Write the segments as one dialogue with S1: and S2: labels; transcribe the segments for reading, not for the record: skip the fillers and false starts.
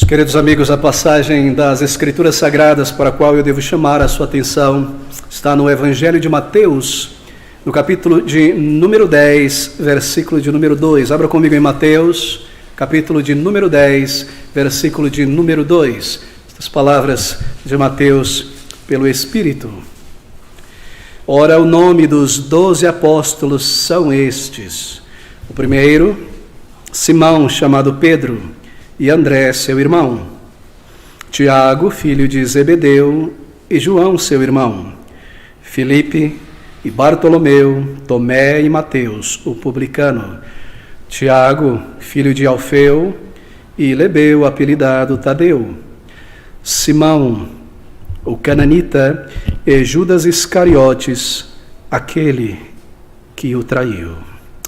S1: Meus queridos amigos, a passagem das Escrituras Sagradas para a qual eu devo chamar a sua atenção está no Evangelho de Mateus, no capítulo de número 10, versículo de número 2. Abra comigo em Mateus, capítulo de número 10, versículo de número 2. Estas palavras de Mateus pelo Espírito. Ora, o nome dos 12 apóstolos são estes. O primeiro, Simão, chamado Pedro, e André, seu irmão, Tiago, filho de Zebedeu, e João, seu irmão, Filipe e Bartolomeu, Tomé e Mateus, o publicano, Tiago, filho de Alfeu, e Lebeu, apelidado Tadeu, Simão, o cananita, e Judas Iscariotes, aquele que o traiu.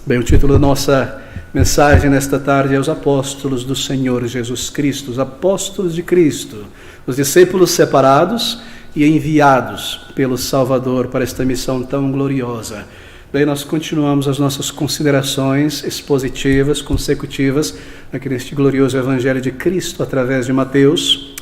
S1: Bem, o título da nossa mensagem nesta tarde é os apóstolos do Senhor Jesus Cristo, os apóstolos de Cristo, os discípulos separados e enviados pelo Salvador para esta missão tão gloriosa. Bem, nós continuamos as nossas considerações expositivas, consecutivas, aqui neste glorioso Evangelho de Cristo através de Mateus.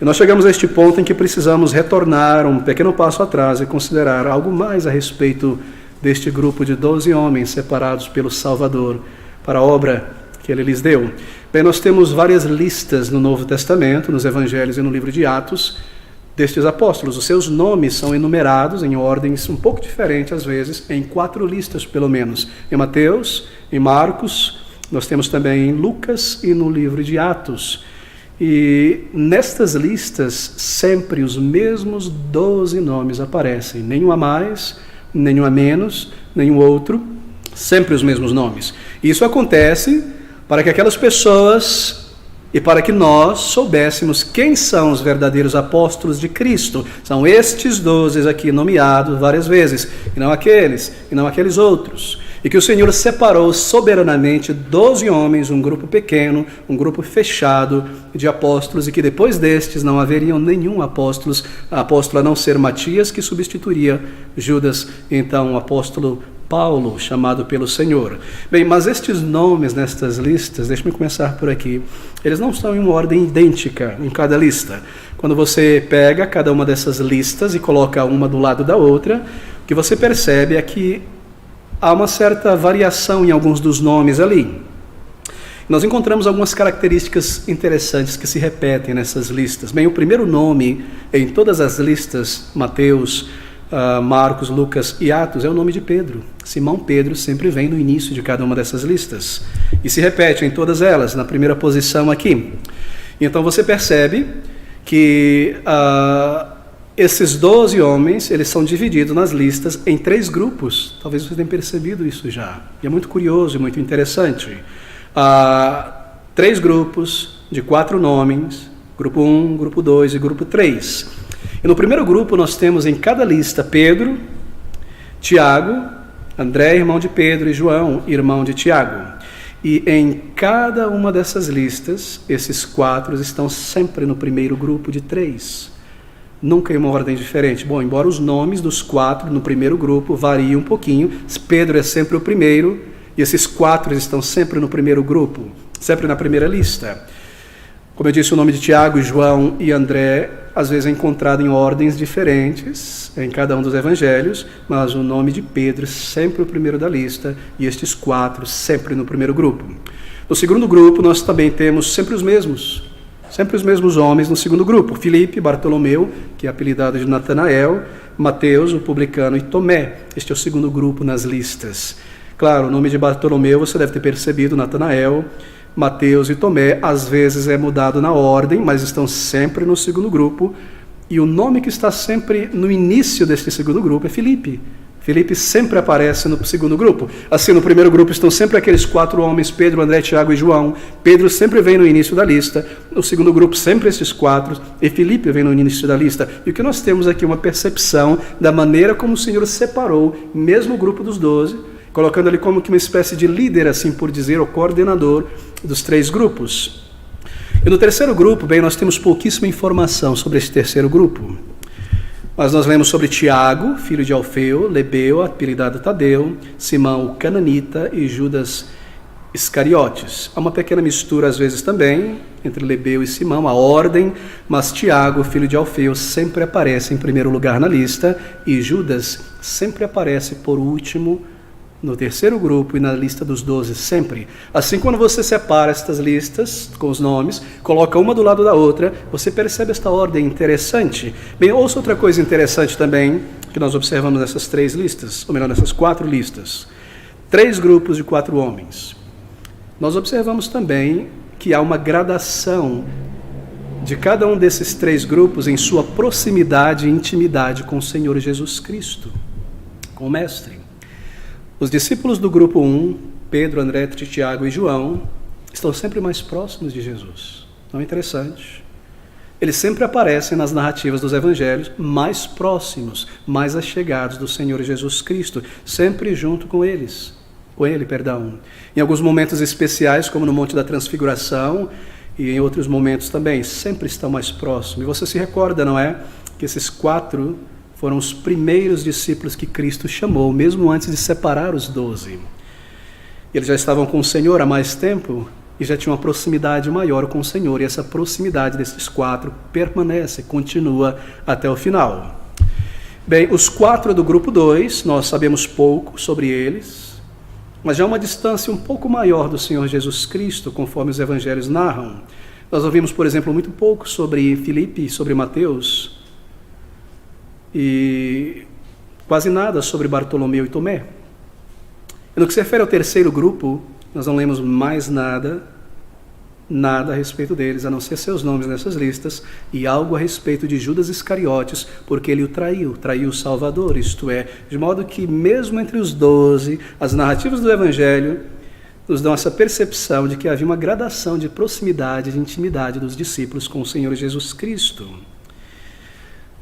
S1: E nós chegamos a este ponto em que precisamos retornar um pequeno passo atrás e considerar algo mais a respeito deste grupo de 12 homens separados pelo Salvador para a obra que ele lhes deu. Bem, nós temos várias listas no Novo Testamento, nos Evangelhos e no livro de Atos, destes apóstolos. Os seus nomes são enumerados em ordens um pouco diferentes, às vezes, em 4 listas, pelo menos. Em Mateus, em Marcos, nós temos também em Lucas e no livro de Atos. E nestas listas, sempre os mesmos 12 nomes aparecem. Nenhum a mais, nenhum a menos, nenhum outro. Sempre os mesmos nomes. Isso acontece para que aquelas pessoas e para que nós soubéssemos quem são os verdadeiros apóstolos de Cristo. São estes 12 aqui nomeados várias vezes, e não aqueles outros. E que o Senhor separou soberanamente 12 homens, um grupo pequeno, um grupo fechado de apóstolos, e que depois destes não haveriam nenhum apóstolo a não ser Matias, que substituiria Judas, então o apóstolo Paulo, chamado pelo Senhor. Bem, mas estes nomes nestas listas, deixe-me começar por aqui, eles não estão em uma ordem idêntica em cada lista. Quando você pega cada uma dessas listas e coloca uma do lado da outra, o que você percebe é que há uma certa variação em alguns dos nomes ali. Nós encontramos algumas características interessantes que se repetem nessas listas. Bem, o primeiro nome em todas as listas, Mateus, Marcos, Lucas e Atos, é o nome de Pedro. Simão Pedro sempre vem no início de cada uma dessas listas. E se repete em todas elas, na primeira posição aqui. Então você percebe que esses 12 homens, eles são divididos nas listas em 3 grupos. Talvez você tenha percebido isso já. E é muito curioso e muito interessante. 3 grupos de 4 nomes, grupo 1, grupo 2 e grupo 3. E no primeiro grupo nós temos em cada lista Pedro, Tiago, André, irmão de Pedro, e João, irmão de Tiago. E em cada uma dessas listas, esses 4 estão sempre no primeiro grupo de 3. Nunca em uma ordem diferente. Bom, embora os nomes dos 4 no primeiro grupo variem um pouquinho, Pedro é sempre o primeiro, e esses 4 estão sempre no primeiro grupo, sempre na primeira lista. Como eu disse, o nome de Tiago, João e André, às vezes é encontrado em ordens diferentes em cada um dos evangelhos, mas o nome de Pedro é sempre o primeiro da lista, e estes 4 sempre no primeiro grupo. No segundo grupo, nós também temos sempre os mesmos homens no segundo grupo: Filipe, Bartolomeu, que é apelidado de Natanael, Mateus, o publicano, e Tomé. Este é o segundo grupo nas listas. Claro, o nome de Bartolomeu você deve ter percebido, Natanael, Mateus e Tomé, às vezes é mudado na ordem, mas estão sempre no segundo grupo. E o nome que está sempre no início deste segundo grupo é Filipe. Filipe sempre aparece no segundo grupo. Assim, no primeiro grupo estão sempre aqueles 4 homens, Pedro, André, Tiago e João. Pedro sempre vem no início da lista. No segundo grupo, sempre esses 4. E Filipe vem no início da lista. E o que nós temos aqui é uma percepção da maneira como o Senhor separou, mesmo o grupo dos 12, colocando ali como que uma espécie de líder, assim por dizer, o coordenador dos 3 grupos. E no terceiro grupo, bem, nós temos pouquíssima informação sobre esse terceiro grupo. Mas nós lemos sobre Tiago, filho de Alfeu, Lebeu, apelidado Tadeu, Simão o cananita e Judas Iscariotes. Há uma pequena mistura, às vezes, também, entre Lebeu e Simão, a ordem, mas Tiago, filho de Alfeu, sempre aparece em primeiro lugar na lista, e Judas sempre aparece por último, no terceiro grupo e na lista dos 12, sempre. Assim, quando você separa estas listas com os nomes, coloca uma do lado da outra, você percebe esta ordem interessante. Bem, ouça outra coisa interessante também, que nós observamos nessas 3 listas, ou melhor, nessas 4 listas. 3 grupos de 4 homens. Nós observamos também que há uma gradação de cada um desses 3 grupos em sua proximidade e intimidade com o Senhor Jesus Cristo, com o Mestre. Os discípulos do grupo 1, Pedro, André, Tiago e João, estão sempre mais próximos de Jesus. Não é interessante? Eles sempre aparecem nas narrativas dos evangelhos mais próximos, mais achegados do Senhor Jesus Cristo, sempre junto com ele. Em alguns momentos especiais, como no Monte da Transfiguração, e em outros momentos também, sempre estão mais próximos. E você se recorda, não é? Que esses 4 foram os primeiros discípulos que Cristo chamou, mesmo antes de separar os 12. Eles já estavam com o Senhor há mais tempo e já tinham uma proximidade maior com o Senhor. E essa proximidade desses 4 permanece, continua até o final. Bem, os 4 do grupo 2, nós sabemos pouco sobre eles, mas já há uma distância um pouco maior do Senhor Jesus Cristo, conforme os evangelhos narram. Nós ouvimos, por exemplo, muito pouco sobre Filipe e sobre Mateus, e quase nada sobre Bartolomeu e Tomé. E no que se refere ao terceiro grupo, nós não lemos mais nada a respeito deles, a não ser seus nomes nessas listas, e algo a respeito de Judas Iscariotes, porque ele o traiu o Salvador, isto é, de modo que mesmo entre os 12, as narrativas do Evangelho nos dão essa percepção de que havia uma gradação de proximidade, de intimidade dos discípulos com o Senhor Jesus Cristo,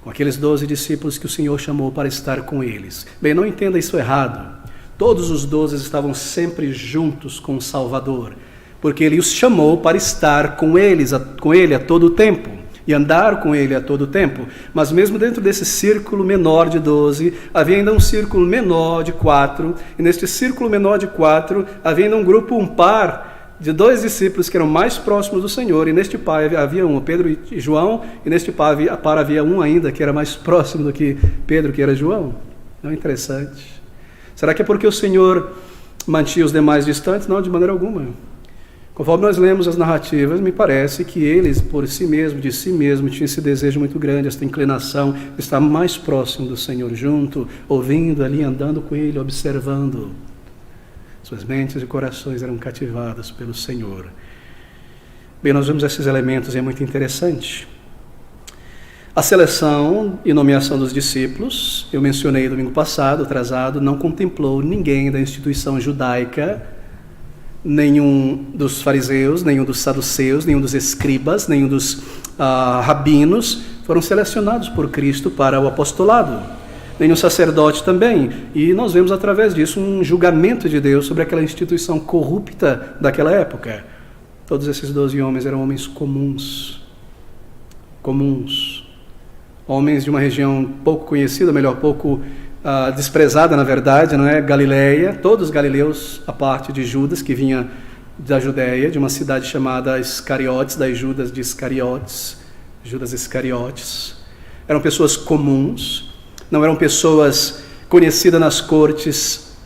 S1: com aqueles 12 discípulos que o Senhor chamou para estar com eles. Bem, não entenda isso errado. Todos os 12 estavam sempre juntos com o Salvador, porque Ele os chamou para estar com Ele a todo o tempo, e andar com Ele a todo o tempo. Mas mesmo dentro desse círculo menor de 12, havia ainda um círculo menor de 4, e neste círculo menor de 4, havia ainda um grupo, um par, de 2 discípulos que eram mais próximos do Senhor, e neste par havia um, Pedro e João, e neste par havia um ainda que era mais próximo do que Pedro, que era João. Não é interessante? Será que é porque o Senhor mantinha os demais distantes? Não, de maneira alguma. Conforme nós lemos as narrativas, me parece que eles, por si mesmo, de si mesmo, tinham esse desejo muito grande, essa inclinação de estar mais próximo do Senhor, junto, ouvindo ali, andando com Ele, observando. Suas mentes e corações eram cativados pelo Senhor. Bem, nós vemos esses elementos e é muito interessante. A seleção e nomeação dos discípulos, eu mencionei domingo passado, atrasado, não contemplou ninguém da instituição judaica, nenhum dos fariseus, nenhum dos saduceus, nenhum dos escribas, nenhum dos rabinos foram selecionados por Cristo para o apostolado. Nenhum sacerdote também, e nós vemos através disso um julgamento de Deus sobre aquela instituição corrupta daquela época. Todos esses 12 homens eram homens comuns, homens de uma região pouco conhecida, pouco desprezada na verdade, não é? Galileia, todos galileus, a parte de Judas, que vinha da Judéia, de uma cidade chamada Iscariotes, das Judas de Iscariotes, Judas Iscariotes. Eram pessoas comuns, não eram pessoas conhecidas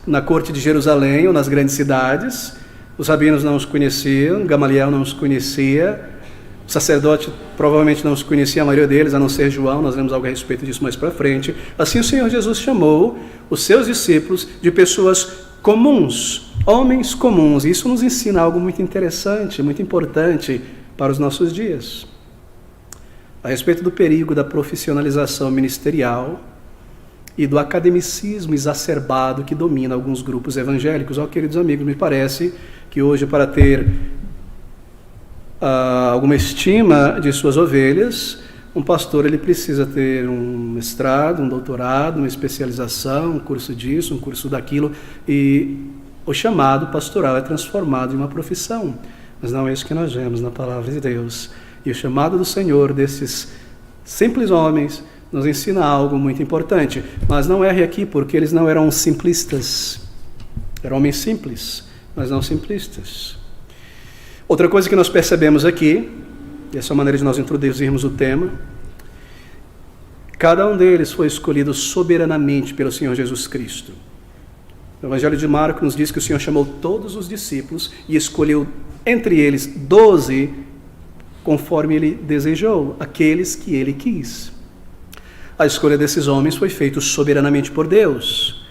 S1: na corte de Jerusalém ou nas grandes cidades. Os rabinos não os conheciam, Gamaliel não os conhecia, o sacerdote provavelmente não os conhecia, a maioria deles, a não ser João. Nós vemos algo a respeito disso mais para frente. Assim o Senhor Jesus chamou os seus discípulos de pessoas comuns, homens comuns. E isso nos ensina algo muito interessante, muito importante para os nossos dias, a respeito do perigo da profissionalização ministerial e do academicismo exacerbado que domina alguns grupos evangélicos. Queridos amigos, me parece que hoje, para ter alguma estima de suas ovelhas, um pastor ele precisa ter um mestrado, um doutorado, uma especialização, um curso disso, um curso daquilo, e o chamado pastoral é transformado em uma profissão. Mas não é isso que nós vemos na palavra de Deus. E o chamado do Senhor desses simples homens nos ensina algo muito importante. Mas não erre aqui, porque eles não eram simplistas. Eram homens simples, mas não simplistas. Outra coisa que nós percebemos aqui, e essa é a maneira de nós introduzirmos o tema, cada um deles foi escolhido soberanamente pelo Senhor Jesus Cristo. O Evangelho de Marcos nos diz que o Senhor chamou todos os discípulos e escolheu entre eles 12, conforme Ele desejou, aqueles que Ele quis. A escolha desses homens foi feita soberanamente por Deus.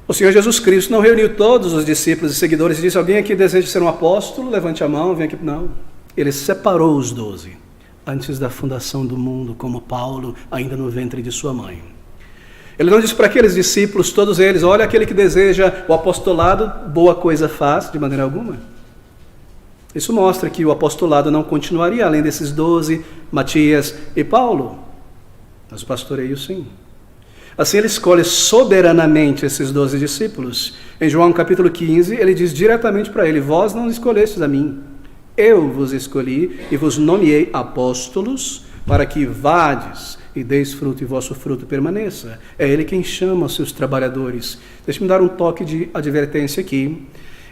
S1: O Senhor Jesus Cristo não reuniu todos os discípulos e seguidores e disse: alguém aqui deseja ser um apóstolo? Levante a mão, vem aqui. Não. Ele separou os 12, antes da fundação do mundo, como Paulo, ainda no ventre de sua mãe. Ele não disse para aqueles discípulos, todos eles: olha, aquele que deseja o apostolado, boa coisa faz, de maneira alguma. Isso mostra que o apostolado não continuaria além desses 12, Matias e Paulo. Mas o pastoreio sim. Assim ele escolhe soberanamente esses 12 discípulos. Em João capítulo 15, ele diz diretamente para ele: vós não escolhestes a mim, eu vos escolhi e vos nomeei apóstolos para que vades e deis fruto e vosso fruto permaneça. É Ele quem chama os seus trabalhadores. Deixe-me dar um toque de advertência aqui.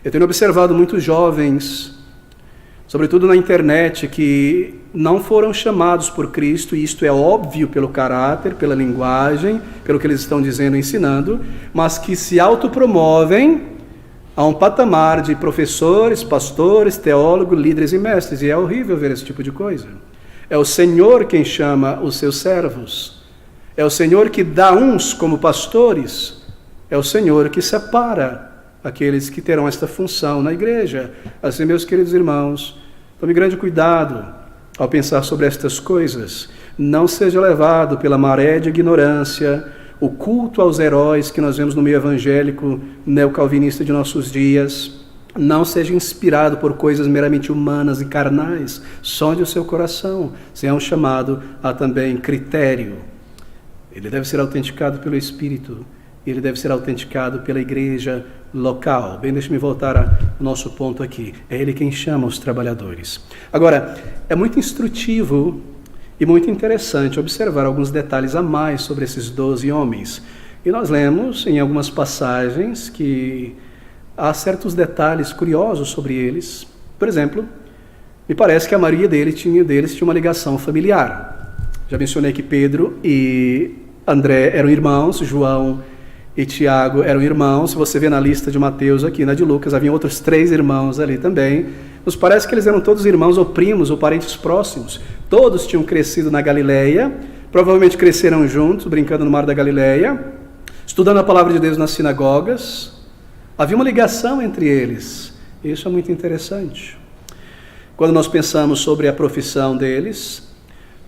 S1: Eu tenho observado muitos jovens, sobretudo na internet, que não foram chamados por Cristo, e isto é óbvio pelo caráter, pela linguagem, pelo que eles estão dizendo e ensinando, mas que se autopromovem a um patamar de professores, pastores, teólogos, líderes e mestres. E é horrível ver esse tipo de coisa. É o Senhor quem chama os seus servos. É o Senhor que dá uns como pastores. É o Senhor que separa aqueles que terão esta função na igreja. Assim, meus queridos irmãos, tome grande cuidado ao pensar sobre estas coisas. Não seja levado pela maré de ignorância, o culto aos heróis que nós vemos no meio evangélico neocalvinista de nossos dias. Não seja inspirado por coisas meramente humanas e carnais. Sonde o seu coração. Se é um chamado, há também critério. Ele deve ser autenticado pelo Espírito. Ele deve ser autenticado pela igreja local. Bem, deixe-me voltar ao nosso ponto aqui. É Ele quem chama os trabalhadores. Agora, é muito instrutivo e muito interessante observar alguns detalhes a mais sobre esses 12 homens. E nós lemos em algumas passagens que há certos detalhes curiosos sobre eles. Por exemplo, me parece que a maioria deles tinha uma ligação familiar. Já mencionei que Pedro e André eram irmãos, João e Tiago eram irmãos. Se você vê na lista de Mateus aqui, na de Lucas, havia outros 3 irmãos ali também. Nos parece que eles eram todos irmãos ou primos ou parentes próximos. Todos tinham crescido na Galileia, provavelmente cresceram juntos, brincando no mar da Galileia, estudando a palavra de Deus nas sinagogas. Havia uma ligação entre eles. Isso é muito interessante. Quando nós pensamos sobre a profissão deles,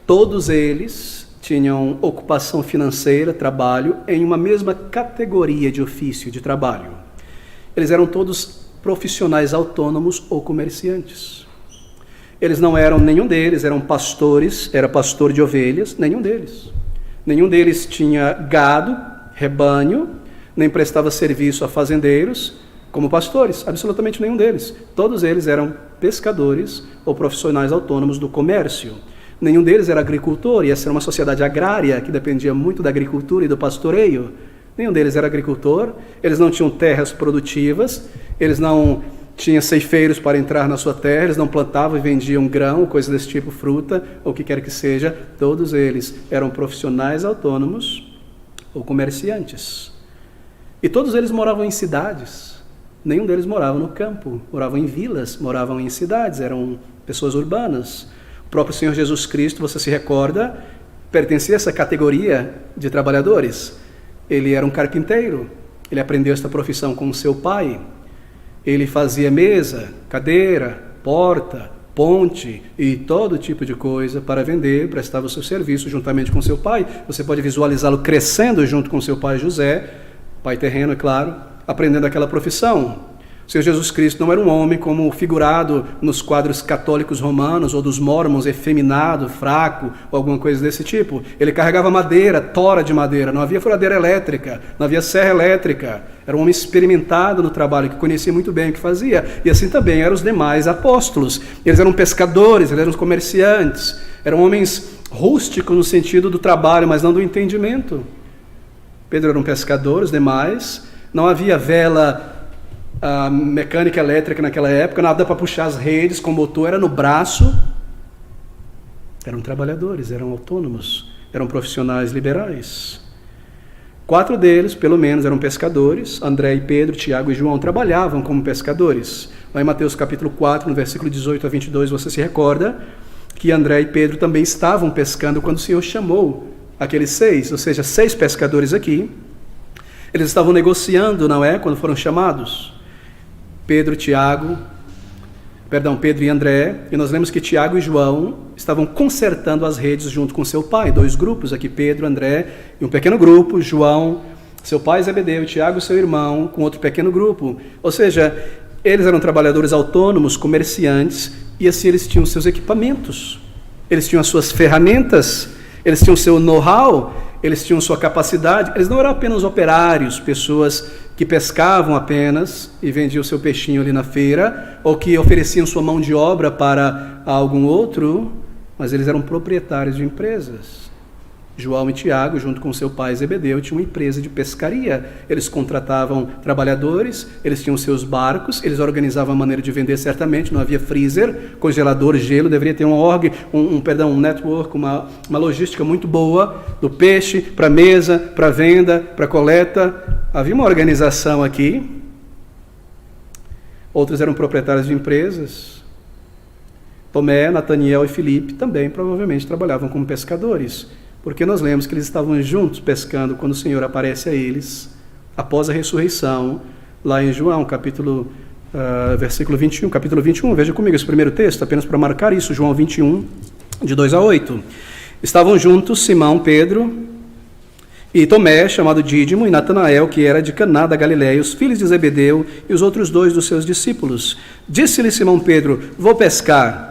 S1: todos eles tinham ocupação financeira, trabalho, em uma mesma categoria de ofício, de trabalho. Eles eram todos profissionais autônomos ou comerciantes. Eles não eram, nenhum deles eram pastores, era pastor de ovelhas, nenhum deles. Nenhum deles tinha gado, rebanho, nem prestava serviço a fazendeiros como pastores, absolutamente nenhum deles. Todos eles eram pescadores ou profissionais autônomos do comércio. Nenhum deles era agricultor, e essa era uma sociedade agrária que dependia muito da agricultura e do pastoreio. Nenhum deles era agricultor, eles não tinham terras produtivas, eles não tinham ceifeiros para entrar na sua terra, eles não plantavam e vendiam grão, coisa desse tipo, fruta, ou o que quer que seja. Todos eles eram profissionais autônomos ou comerciantes. E todos eles moravam em cidades. Nenhum deles morava no campo, moravam em vilas, moravam em cidades, eram pessoas urbanas. O próprio Senhor Jesus Cristo, você se recorda, pertencia a essa categoria de trabalhadores. Ele era um carpinteiro, ele aprendeu esta profissão com seu pai. Ele fazia mesa, cadeira, porta, ponte e todo tipo de coisa para vender, prestava o seu serviço juntamente com seu pai. Você pode visualizá-lo crescendo junto com seu pai José, pai terreno, é claro, aprendendo aquela profissão. O Senhor Jesus Cristo não era um homem como figurado nos quadros católicos romanos ou dos mórmons, efeminado, fraco, ou alguma coisa desse tipo. Ele carregava madeira, tora de madeira, não havia furadeira elétrica, não havia serra elétrica. Era um homem experimentado no trabalho, que conhecia muito bem o que fazia. E assim também eram os demais apóstolos. Eles eram pescadores, eles eram comerciantes, eram homens rústicos no sentido do trabalho, mas não do entendimento. Pedro era um pescador, os demais. Não havia vela a mecânica elétrica naquela época, nada para puxar as redes com motor, era no braço. Eram trabalhadores, eram autônomos, eram profissionais liberais. 4 deles, pelo menos, eram pescadores. André e Pedro, Tiago e João trabalhavam como pescadores. Lá em Mateus capítulo 4, no versículo 18 a 22, você se recorda que André e Pedro também estavam pescando quando o Senhor chamou aqueles 6, ou seja, 6 pescadores aqui. Eles estavam negociando, não é? Quando foram chamados. Pedro e André, e nós lemos que Tiago e João estavam consertando as redes junto com seu pai, 2 grupos aqui, Pedro, André, e um pequeno grupo, João, seu pai Zebedeu, Tiago, seu irmão, com outro pequeno grupo. Ou seja, eles eram trabalhadores autônomos, comerciantes, e assim eles tinham seus equipamentos, eles tinham as suas ferramentas, eles tinham seu know-how, eles tinham sua capacidade. Eles não eram apenas operários, pessoas que pescavam apenas e vendiam seu peixinho ali na feira, ou que ofereciam sua mão de obra para algum outro, mas eles eram proprietários de empresas. João e Tiago, junto com seu pai Zebedeu, tinham uma empresa de pescaria. Eles contratavam trabalhadores, eles tinham seus barcos, eles organizavam a maneira de vender certamente, não havia freezer, congelador, gelo, deveria ter um network, uma logística muito boa, do peixe para mesa, para venda, para coleta. Havia uma organização aqui. Outros eram proprietários de empresas. Tomé, Nataniel e Filipe também provavelmente trabalhavam como pescadores, porque nós lemos que eles estavam juntos pescando quando o Senhor aparece a eles, após a ressurreição, lá em João, versículo 21, capítulo 21, veja comigo esse primeiro texto, apenas para marcar isso, João 21, de 2 a 8. Estavam juntos Simão, Pedro, e Tomé, chamado Dídimo, e Natanael, que era de Caná da Galileia, os filhos de Zebedeu, e os outros 2 dos seus discípulos. Disse-lhe Simão Pedro: vou pescar.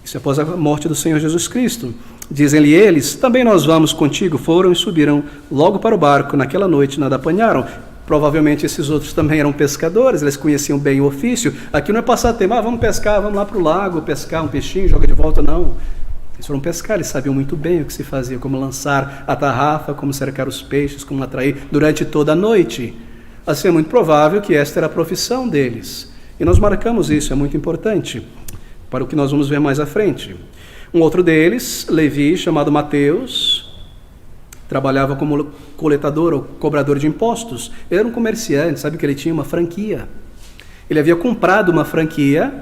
S1: Isso após a morte do Senhor Jesus Cristo. Dizem-lhe eles: também nós vamos contigo. Foram e subiram logo para o barco. Naquela noite nada apanharam. Provavelmente esses outros também eram pescadores, eles conheciam bem o ofício. Aqui não é passar tempo, vamos pescar, vamos lá para o lago, pescar um peixinho, joga de volta, não. Eles foram pescar, eles sabiam muito bem o que se fazia, como lançar a tarrafa, como cercar os peixes, como atrair durante toda a noite. Assim é muito provável que esta era a profissão deles. E nós marcamos isso, é muito importante, para o que nós vamos ver mais à frente. Um outro deles, Levi, chamado Mateus, trabalhava como coletador ou cobrador de impostos. Ele era um comerciante, sabe que ele tinha uma franquia. Ele havia comprado uma franquia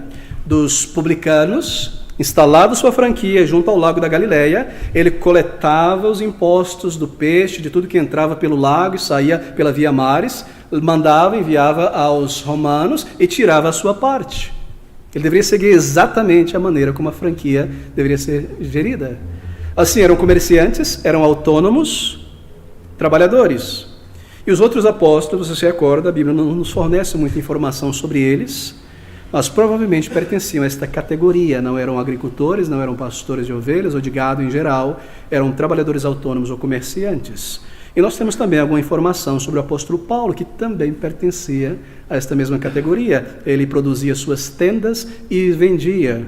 S1: dos publicanos, instalado sua franquia junto ao lago da Galileia. Ele coletava os impostos do peixe, de tudo que entrava pelo lago e saía pela via mares, mandava, enviava aos romanos e tirava a sua parte. Ele deveria seguir exatamente a maneira como a franquia deveria ser gerida. Assim, eram comerciantes, eram autônomos, trabalhadores. E os outros apóstolos, você se recorda, a Bíblia não nos fornece muita informação sobre eles, mas provavelmente pertenciam a esta categoria. Não eram agricultores, não eram pastores de ovelhas ou de gado em geral, eram trabalhadores autônomos ou comerciantes. E nós temos também alguma informação sobre o apóstolo Paulo, que também pertencia a esta mesma categoria. Ele produzia suas tendas e vendia.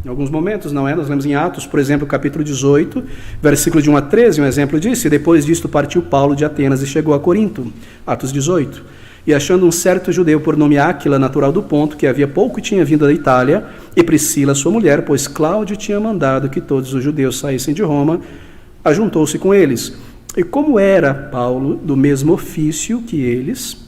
S1: Em alguns momentos, não é? Nós lemos em Atos, por exemplo, capítulo 18, versículo de 1 a 13, um exemplo disso. E depois disto partiu Paulo de Atenas e chegou a Corinto. Atos 18. E achando um certo judeu por nome Áquila, natural do Ponto, que havia pouco tinha vindo da Itália, e Priscila, sua mulher, pois Cláudio tinha mandado que todos os judeus saíssem de Roma, ajuntou-se com eles. E como era Paulo do mesmo ofício que eles,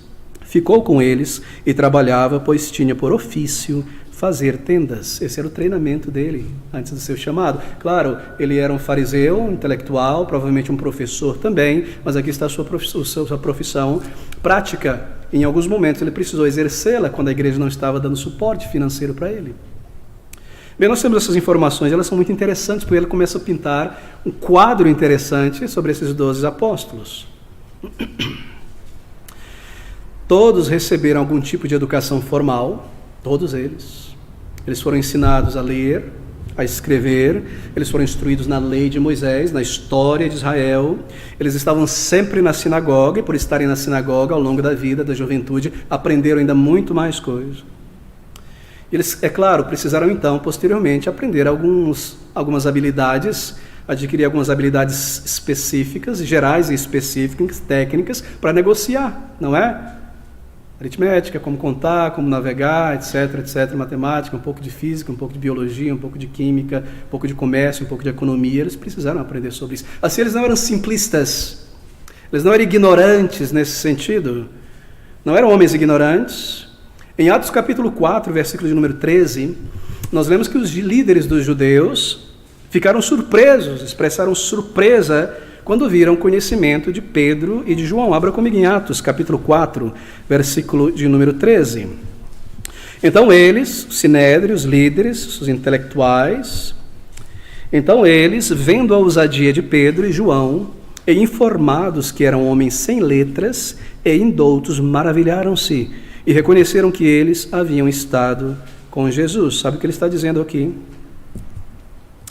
S1: ficou com eles e trabalhava, pois tinha por ofício fazer tendas. Esse era o treinamento dele antes do seu chamado. Claro, ele era um fariseu, um intelectual, provavelmente um professor também, mas aqui está a sua profissão prática. Em alguns momentos ele precisou exercê-la quando a igreja não estava dando suporte financeiro para ele. Bem, nós temos essas informações, elas são muito interessantes, porque ele começa a pintar um quadro interessante sobre esses 12 apóstolos. Todos receberam algum tipo de educação formal, todos eles. Eles foram ensinados a ler, a escrever, eles foram instruídos na lei de Moisés, na história de Israel. Eles estavam sempre na sinagoga, e por estarem na sinagoga ao longo da vida, da juventude, aprenderam ainda muito mais coisas. Eles, é claro, precisaram então, posteriormente, aprender algumas habilidades, adquirir algumas habilidades específicas, gerais e específicas, técnicas, para negociar, não é? Aritmética, como contar, como navegar, etc, etc, matemática, um pouco de física, um pouco de biologia, um pouco de química, um pouco de comércio, um pouco de economia. Eles precisaram aprender sobre isso. Assim, eles não eram simplistas, eles não eram ignorantes nesse sentido, não eram homens ignorantes. Em Atos capítulo 4, versículo de número 13, nós vemos que os líderes dos judeus ficaram surpresos, expressaram surpresa quando viram conhecimento de Pedro e de João. Abra comigo em Atos, capítulo 4, versículo de número 13. Então eles, o sinédrio, os líderes, os intelectuais, então eles, vendo a ousadia de Pedro e João, e informados que eram homens sem letras e indoutos, maravilharam-se e reconheceram que eles haviam estado com Jesus. Sabe o que ele está dizendo aqui?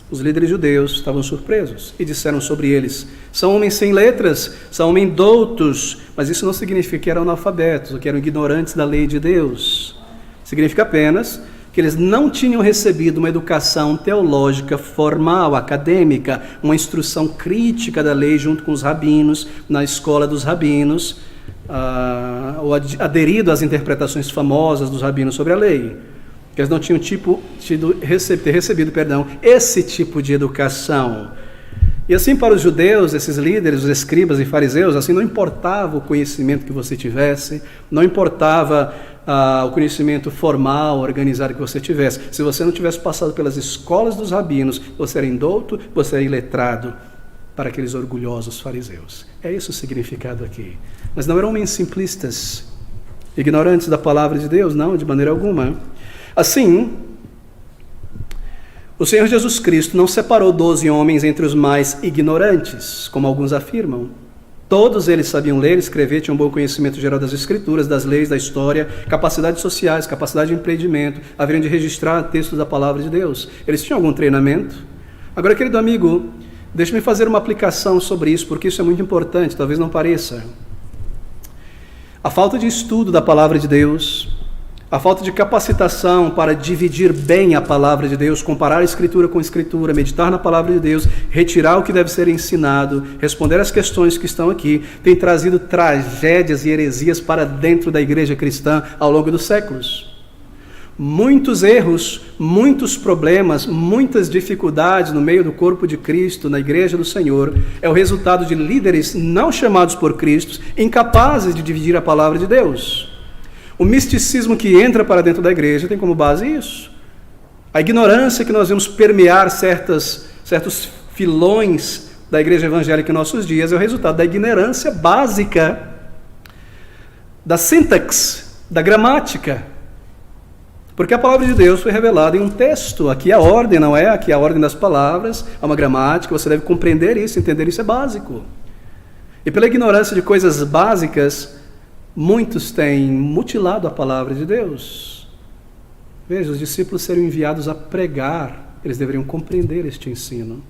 S1: Os líderes judeus estavam surpresos e disseram sobre eles: são homens sem letras, são homens doutos, mas isso não significa que eram analfabetos ou que eram ignorantes da lei de Deus. Significa apenas que eles não tinham recebido uma educação teológica formal, acadêmica, uma instrução crítica da lei junto com os rabinos, na escola dos rabinos, ou aderido às interpretações famosas dos rabinos sobre a lei. Que eles não tinham recebido esse tipo de educação. E assim, para os judeus, esses líderes, os escribas e fariseus, assim, não importava o conhecimento que você tivesse, não importava o conhecimento formal, organizado que você tivesse. Se você não tivesse passado pelas escolas dos rabinos, você era indouto, você era iletrado para aqueles orgulhosos fariseus. É esse o significado aqui. Mas não eram homens simplistas, ignorantes da palavra de Deus, não, de maneira alguma. Assim, o Senhor Jesus Cristo não separou 12 homens entre os mais ignorantes, como alguns afirmam. Todos eles sabiam ler, escrever, tinham um bom conhecimento geral das Escrituras, das leis, da história, capacidades sociais, capacidade de empreendimento, haveriam de registrar textos da palavra de Deus. Eles tinham algum treinamento? Agora, querido amigo, deixe-me fazer uma aplicação sobre isso, porque isso é muito importante, talvez não pareça. A falta de estudo da palavra de Deus, a falta de capacitação para dividir bem a palavra de Deus, comparar a Escritura com a Escritura, meditar na palavra de Deus, retirar o que deve ser ensinado, responder às questões que estão aqui, tem trazido tragédias e heresias para dentro da igreja cristã ao longo dos séculos. Muitos erros, muitos problemas, muitas dificuldades no meio do corpo de Cristo, na igreja do Senhor, é o resultado de líderes não chamados por Cristo, incapazes de dividir a palavra de Deus. O misticismo que entra para dentro da igreja tem como base isso. A ignorância que nós vemos permear certos filões da igreja evangélica em nossos dias é o resultado da ignorância básica da sintaxe, da gramática. Porque a palavra de Deus foi revelada em um texto. Aqui a ordem, não é? Aqui a ordem das palavras, há uma gramática, você deve compreender isso, entender isso é básico. E pela ignorância de coisas básicas, muitos têm mutilado a palavra de Deus. Veja, os discípulos seriam enviados a pregar, eles deveriam compreender este ensino.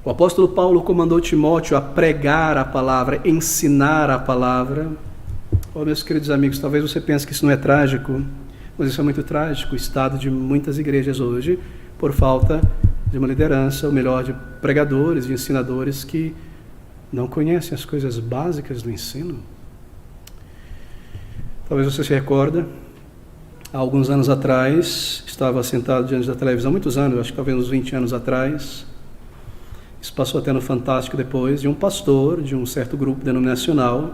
S1: O apóstolo Paulo comandou Timóteo a pregar a palavra, ensinar a palavra. Oh, meus queridos amigos, talvez você pense que isso não é trágico, mas isso é muito trágico, o estado de muitas igrejas hoje, por falta de uma liderança, ou melhor, de pregadores, de ensinadores que não conhecem as coisas básicas do ensino. Talvez você se recorda, há alguns anos atrás, estava sentado diante da televisão, muitos anos, acho que talvez uns 20 anos atrás, isso passou até no Fantástico depois, de um pastor de um certo grupo denominacional,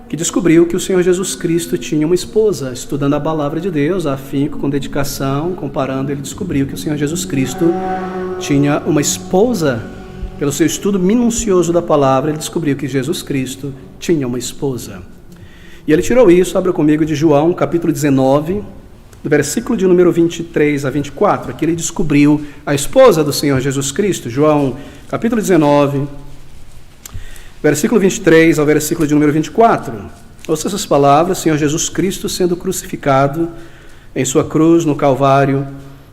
S1: que descobriu que o Senhor Jesus Cristo tinha uma esposa, estudando a palavra de Deus, afinco, com dedicação, comparando, ele descobriu que o Senhor Jesus Cristo tinha uma esposa. Pelo seu estudo minucioso da palavra, ele descobriu que Jesus Cristo tinha uma esposa. E ele tirou isso, abra comigo, de João, capítulo 19, do versículo de número 23 a 24. Aqui ele descobriu a esposa do Senhor Jesus Cristo. João, capítulo 19, versículo 23 ao versículo de número 24. Ouça essas palavras: Senhor Jesus Cristo sendo crucificado em sua cruz no Calvário,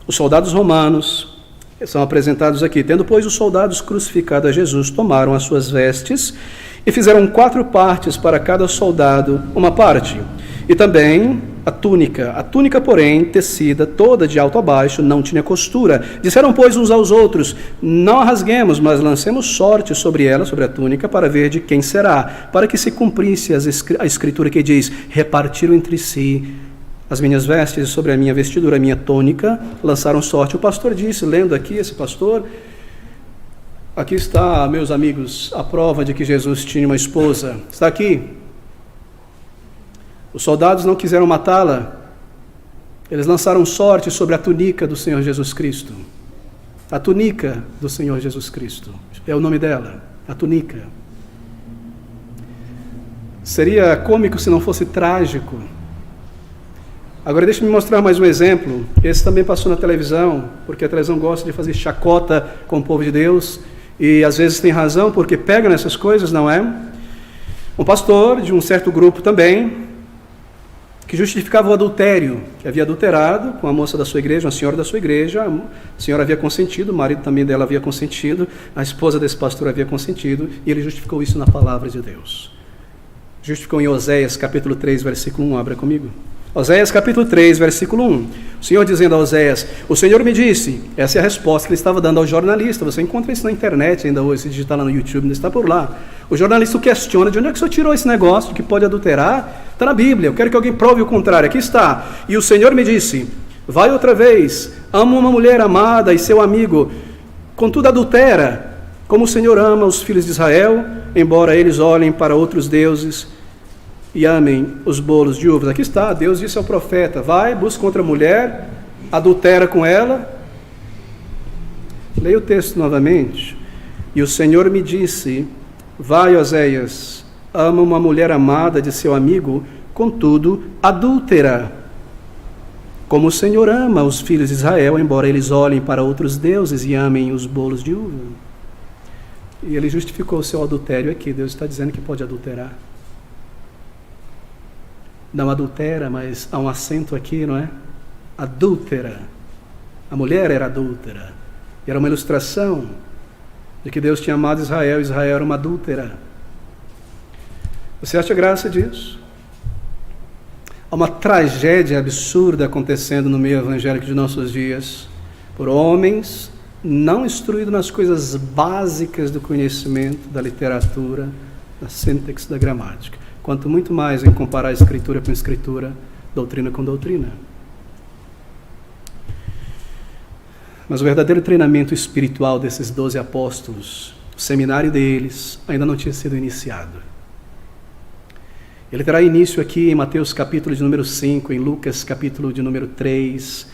S1: os soldados romanos são apresentados aqui. Tendo, pois, os soldados crucificado a Jesus, tomaram as suas vestes e fizeram 4 partes para cada soldado, uma parte. E também a túnica, porém, tecida toda de alto a baixo, não tinha costura. Disseram, pois, uns aos outros, não a rasguemos, mas lancemos sorte sobre ela, sobre a túnica, para ver de quem será, para que se cumprisse a escritura que diz, repartiram entre si as minhas vestes, sobre a minha vestidura, a minha túnica, lançaram sorte. O pastor disse, lendo aqui, esse pastor, aqui está, meus amigos, a prova de que Jesus tinha uma esposa, está aqui. Os soldados não quiseram matá-la, eles lançaram sorte sobre a túnica do Senhor Jesus Cristo. A túnica do Senhor Jesus Cristo, é o nome dela, a túnica. Seria cômico se não fosse trágico. Agora deixa eu me mostrar mais um exemplo. Esse também passou na televisão, porque a televisão gosta de fazer chacota com o povo de Deus, e às vezes tem razão, porque pega nessas coisas, não é? Um pastor de um certo grupo também, que justificava o adultério, que havia adulterado com a moça da sua igreja, uma senhora da sua igreja. A senhora havia consentido, o marido também dela havia consentido, a esposa desse pastor havia consentido, e ele justificou isso na palavra de Deus. Justificou em Oséias capítulo 3, versículo 1, abra comigo. Oséias capítulo 3, versículo 1. O Senhor dizendo a Oséias, o Senhor me disse, essa é a resposta que ele estava dando ao jornalista, você encontra isso na internet ainda hoje, se digitar lá no YouTube, ainda está por lá. O jornalista o questiona, de onde é que o Senhor tirou esse negócio de que pode adulterar? Está na Bíblia, eu quero que alguém prove o contrário, aqui está. E o Senhor me disse, vai outra vez, ama uma mulher amada e seu amigo, contudo adultera, como o Senhor ama os filhos de Israel, embora eles olhem para outros deuses e amem os bolos de uvas. Aqui está, Deus disse ao profeta, vai, busca outra mulher, adultera com ela. Leia o texto novamente. E o Senhor me disse, vai, Oséias, ama uma mulher amada de seu amigo, contudo, adúltera, como o Senhor ama os filhos de Israel, embora eles olhem para outros deuses e amem os bolos de uva. E ele justificou o seu adultério aqui. Deus está dizendo que pode adulterar. Não adultera, mas há um acento aqui, não é? Adúltera. A mulher era adúltera. E era uma ilustração de que Deus tinha amado Israel, Israel era uma adúltera. Você acha graça disso? Há uma tragédia absurda acontecendo no meio evangélico de nossos dias, por homens não instruídos nas coisas básicas do conhecimento, da literatura, da síntese, da gramática. Quanto muito mais em comparar a Escritura com a Escritura, doutrina com doutrina. Mas o verdadeiro treinamento espiritual desses 12 apóstolos, o seminário deles, ainda não tinha sido iniciado. Ele terá início aqui em Mateus capítulo de número 5, em Lucas capítulo de número 3,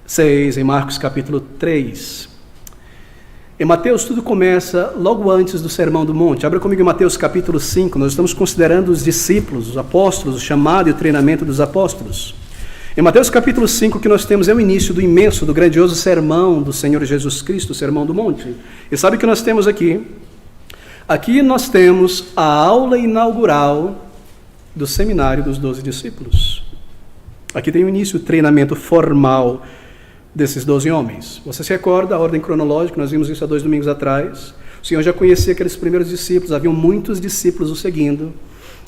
S1: 6, em Marcos capítulo 3. Em Mateus tudo começa logo antes do Sermão do Monte. Abra comigo em Mateus capítulo 5, nós estamos considerando os discípulos, os apóstolos, o chamado e o treinamento dos apóstolos. Em Mateus capítulo 5 o que nós temos é o início do imenso, do grandioso sermão do Senhor Jesus Cristo, o Sermão do Monte. E sabe o que nós temos aqui? Aqui nós temos a aula inaugural do seminário dos 12 discípulos. Aqui tem o início, o treinamento formal desses 12 homens. Você se recorda a ordem cronológica, nós vimos isso há 2 domingos atrás. O Senhor já conhecia aqueles primeiros discípulos, haviam muitos discípulos o seguindo.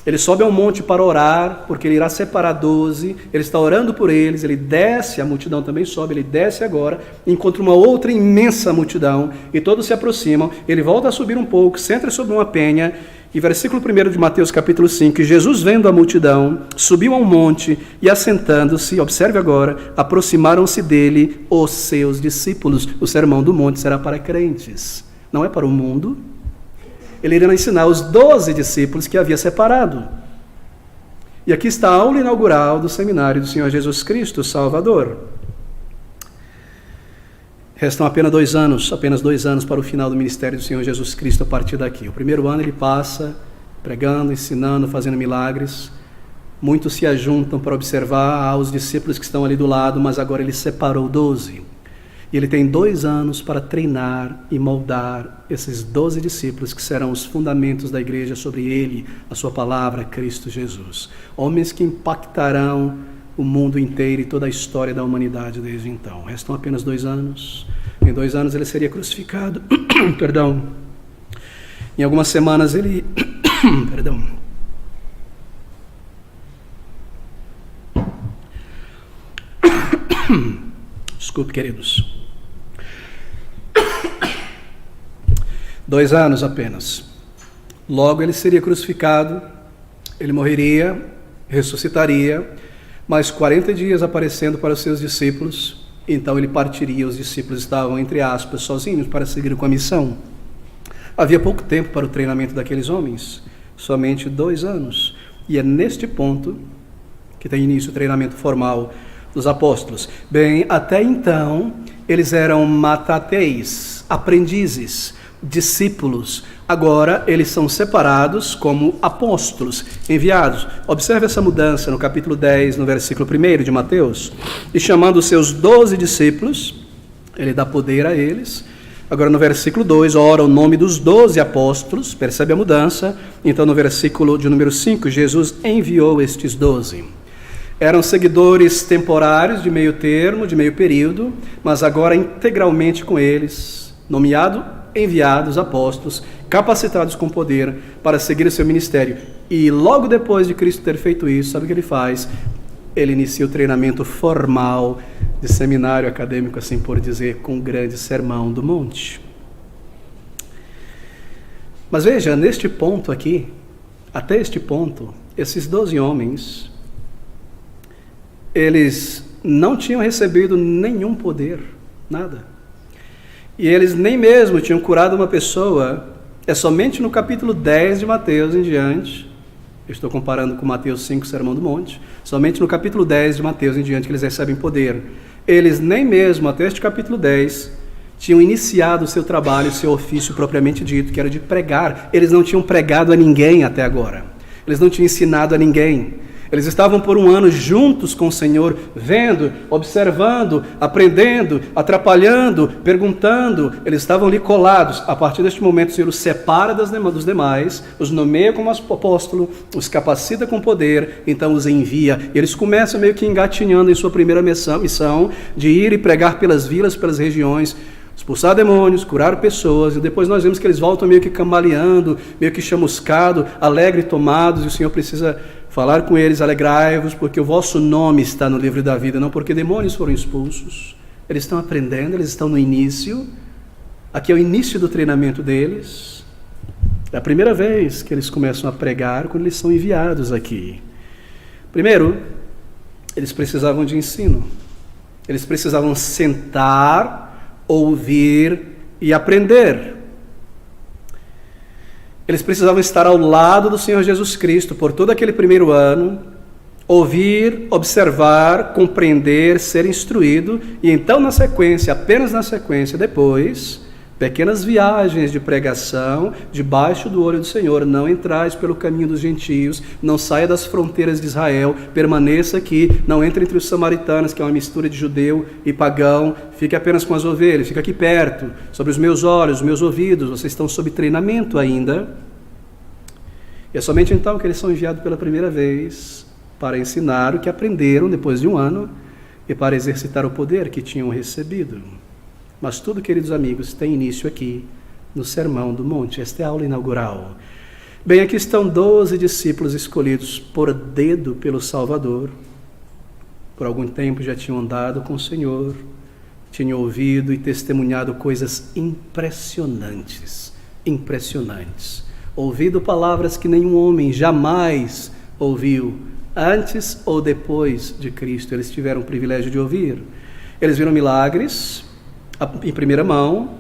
S1: Ele sobe ao monte para orar, porque ele irá separar 12, ele está orando por eles, ele desce, a multidão também sobe, ele desce agora, encontra uma outra imensa multidão, e todos se aproximam, ele volta a subir um pouco, senta sobre uma penha, e versículo 1 de Mateus capítulo 5, Jesus vendo a multidão, subiu ao monte, e assentando-se, observe agora, aproximaram-se dele os seus discípulos. O sermão do monte será para crentes, não é para o mundo. Ele irá ensinar os 12 discípulos que havia separado. E aqui está a aula inaugural do seminário do Senhor Jesus Cristo, Salvador. Restam apenas 2 anos para o final do ministério do Senhor Jesus Cristo a partir daqui. O primeiro ano ele passa pregando, ensinando, fazendo milagres. Muitos se ajuntam para observar aos discípulos que estão ali do lado, mas agora ele separou 12. E ele tem 2 anos para treinar e moldar esses 12 discípulos que serão os fundamentos da igreja sobre ele, a sua palavra, Cristo Jesus. Homens que impactarão o mundo inteiro e toda a história da humanidade desde então. Restam apenas 2 anos. Em 2 anos ele seria crucificado. Perdão. Em algumas semanas ele... Perdão. Desculpe, queridos. 2 anos apenas. Logo ele seria crucificado, ele morreria, ressuscitaria, mais 40 dias aparecendo para os seus discípulos, então ele partiria. Os discípulos estavam, entre aspas, sozinhos para seguir com a missão. Havia pouco tempo para o treinamento daqueles homens, somente 2 anos. E é neste ponto que tem início o treinamento formal dos apóstolos. Bem, até então, eles eram matateis, aprendizes, discípulos. Agora, eles são separados como apóstolos, enviados. Observe essa mudança no capítulo 10, no versículo 1 de Mateus. E chamando os seus 12 discípulos, ele dá poder a eles. Agora no versículo 2, ora o nome dos 12 apóstolos, percebe a mudança? Então no versículo de número 5, Jesus enviou estes 12. Eram seguidores temporários, de meio termo, de meio período, mas agora integralmente com eles, enviados apóstolos, capacitados com poder para seguir o seu ministério. E logo depois de Cristo ter feito isso, sabe o que ele faz? Ele inicia o treinamento formal de seminário acadêmico, assim por dizer, com o grande sermão do monte. Mas veja, neste ponto aqui, até este ponto, esses 12 homens, eles não tinham recebido nenhum poder, nada. E eles nem mesmo tinham curado uma pessoa. É somente no capítulo 10 de Mateus em diante, eu estou comparando com Mateus 5, Sermão do Monte, somente no capítulo 10 de Mateus em diante que eles recebem poder. Eles nem mesmo, até este capítulo 10, tinham iniciado o seu trabalho, o seu ofício propriamente dito, que era de pregar. Eles não tinham pregado a ninguém até agora. Eles não tinham ensinado a ninguém. Eles estavam por 1 ano juntos com o Senhor, vendo, observando, aprendendo, atrapalhando, perguntando. Eles estavam ali colados. A partir deste momento, o Senhor os separa dos demais, os nomeia como apóstolo, os capacita com poder, então os envia. Eles começam meio que engatinhando em sua primeira missão de ir e pregar pelas vilas, pelas regiões, expulsar demônios, curar pessoas, e depois nós vemos que eles voltam meio que cambaleando, meio que chamuscado, alegre, tomados, e o Senhor precisa falar com eles: alegrai-vos, porque o vosso nome está no livro da vida, não porque demônios foram expulsos. Eles estão aprendendo, eles estão no início. Aqui é o início do treinamento deles. É a primeira vez que eles começam a pregar quando eles são enviados aqui. Primeiro, eles precisavam de ensino. Eles precisavam sentar, ouvir e aprender. Eles precisavam estar ao lado do Senhor Jesus Cristo por todo aquele primeiro ano, ouvir, observar, compreender, ser instruído, e então na sequência, apenas na sequência, depois, pequenas viagens de pregação debaixo do olho do Senhor. Não entrais pelo caminho dos gentios, não saia das fronteiras de Israel, permaneça aqui, não entre entre os samaritanos, que é uma mistura de judeu e pagão, fique apenas com as ovelhas, fique aqui perto, sobre os meus olhos, os meus ouvidos, vocês estão sob treinamento ainda. E é somente então que eles são enviados pela primeira vez para ensinar o que aprenderam depois de 1 ano e para exercitar o poder que tinham recebido. Mas tudo, queridos amigos, tem início aqui no Sermão do Monte. Esta é a aula inaugural. Bem, aqui estão 12 discípulos escolhidos por dedo pelo Salvador. Por algum tempo já tinham andado com o Senhor, tinham ouvido e testemunhado coisas impressionantes. Ouvido palavras que nenhum homem jamais ouviu, antes ou depois de Cristo. Eles tiveram o privilégio de ouvir. Eles viram milagres em primeira mão,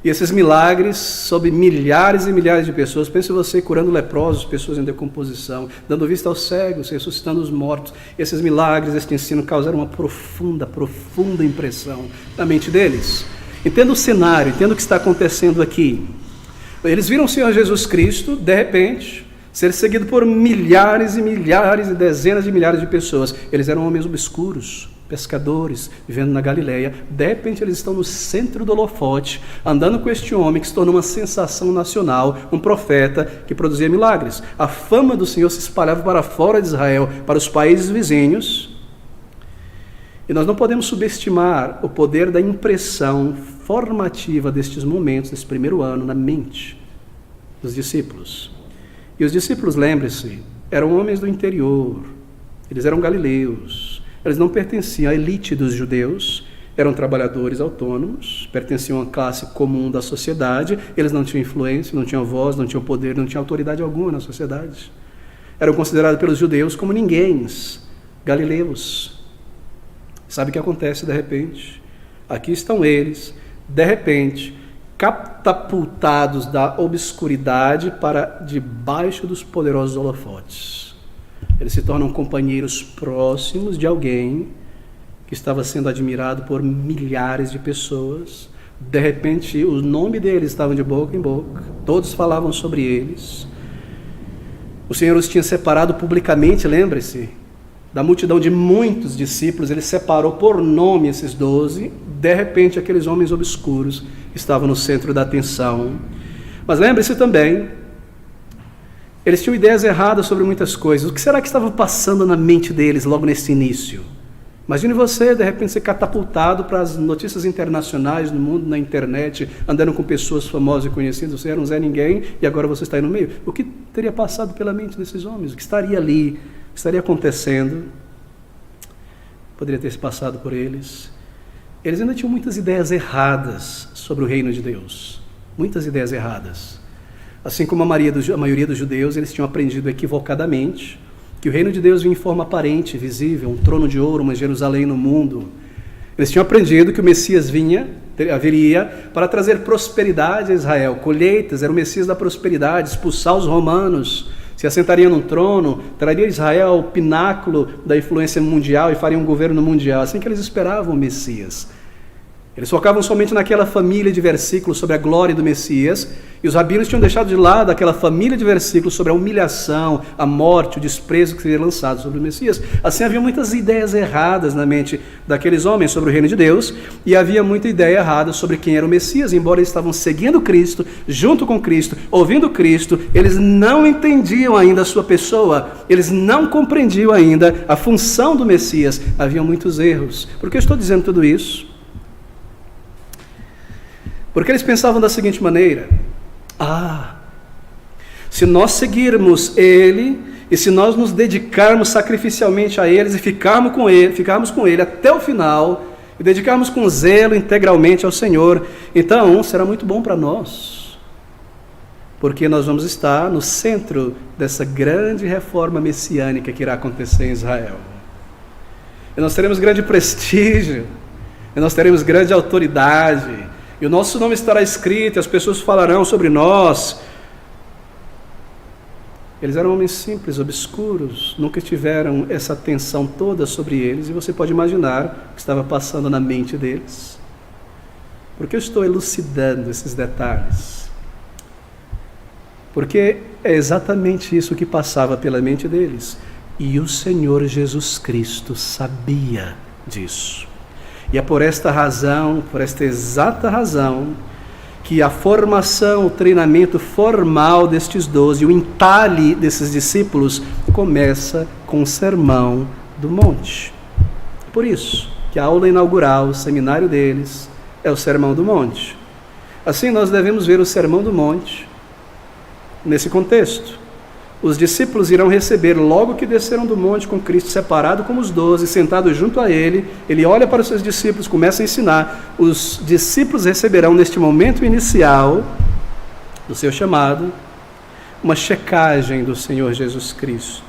S1: e esses milagres sobre milhares e milhares de pessoas. Pense você curando leprosos, pessoas em decomposição, dando vista aos cegos, ressuscitando os mortos. Esses milagres, este ensino causaram uma profunda impressão na mente deles. Entenda o cenário, entenda o que está acontecendo aqui. Eles viram o Senhor Jesus Cristo, de repente, ser seguido por milhares e milhares e dezenas de milhares de pessoas. Eles eram homens obscuros, pescadores, vivendo na Galileia. De repente eles estão no centro do holofote, andando com este homem que se tornou uma sensação nacional, um profeta que produzia milagres. A fama do Senhor se espalhava para fora de Israel, para os países vizinhos. E nós não podemos subestimar o poder da impressão formativa destes momentos, desse primeiro ano, na mente dos discípulos. E os discípulos, lembre-se, eram homens do interior, eles eram galileus, Eles não pertenciam à elite dos judeus, eram trabalhadores autônomos, pertenciam à classe comum da sociedade, eles não tinham influência, não tinham voz, não tinham poder, não tinham autoridade alguma na sociedade. Eram considerados pelos judeus como ninguém, galileus. Sabe o que acontece de repente? Aqui estão eles, de repente, catapultados da obscuridade para debaixo dos poderosos holofotes. Eles se tornam companheiros próximos de alguém que estava sendo admirado por milhares de pessoas. De repente, o nome deles estava de boca em boca, todos falavam sobre eles. O Senhor os tinha separado publicamente, lembre-se, da multidão de muitos discípulos, ele separou por nome esses 12, de repente aqueles homens obscuros estavam no centro da atenção. Mas lembre-se também, eles tinham ideias erradas sobre muitas coisas. O que será que estava passando na mente deles logo nesse início? Imagine você, de repente, ser catapultado para as notícias internacionais no mundo, na internet, andando com pessoas famosas e conhecidas. Você era um Zé Ninguém e agora você está aí no meio. O que teria passado pela mente desses homens? O que estaria ali? O que estaria acontecendo? Poderia ter se passado por eles. Eles ainda tinham muitas ideias erradas sobre o reino de Deus. Muitas ideias erradas. Assim como a maioria dos judeus, eles tinham aprendido equivocadamente que o reino de Deus vinha em forma aparente, visível, um trono de ouro, uma Jerusalém no mundo. Eles tinham aprendido que o Messias haveria para trazer prosperidade a Israel, colheitas, era o Messias da prosperidade, expulsar os romanos, se assentaria num trono, traria a Israel ao pináculo da influência mundial e faria um governo mundial, assim que eles esperavam o Messias. Eles focavam somente naquela família de versículos sobre a glória do Messias, e os rabinos tinham deixado de lado aquela família de versículos sobre a humilhação, a morte, o desprezo que seria lançado sobre o Messias. Assim havia muitas ideias erradas na mente daqueles homens sobre o reino de Deus, e havia muita ideia errada sobre quem era o Messias. Embora eles estavam seguindo Cristo, junto com Cristo, ouvindo Cristo, eles não entendiam ainda a sua pessoa, eles não compreendiam ainda a função do Messias. Havia muitos erros. Por que eu estou dizendo tudo isso? Porque eles pensavam da seguinte maneira: se nós seguirmos Ele, e se nós nos dedicarmos sacrificialmente a eles e ficarmos com Ele até o final, e dedicarmos com zelo integralmente ao Senhor, então será muito bom para nós, porque nós vamos estar no centro dessa grande reforma messiânica que irá acontecer em Israel. E nós teremos grande prestígio, e nós teremos grande autoridade, e o nosso nome estará escrito, e as pessoas falarão sobre nós. Eles eram homens simples, obscuros, nunca tiveram essa atenção toda sobre eles, e você pode imaginar o que estava passando na mente deles. Por que eu estou elucidando esses detalhes? Porque é exatamente isso que passava pela mente deles. E o Senhor Jesus Cristo sabia disso. E é por esta razão, por esta exata razão, que a formação, o treinamento formal destes 12, o entalhe desses discípulos, começa com o Sermão do Monte. Por isso que a aula inaugural, o seminário deles, é o Sermão do Monte. Assim, nós devemos ver o Sermão do Monte nesse contexto. Os discípulos irão receber, logo que desceram do monte com Cristo, separado como os 12, sentado junto a Ele, Ele olha para os seus discípulos, começa a ensinar. Os discípulos receberão, neste momento inicial do seu chamado, uma checagem do Senhor Jesus Cristo.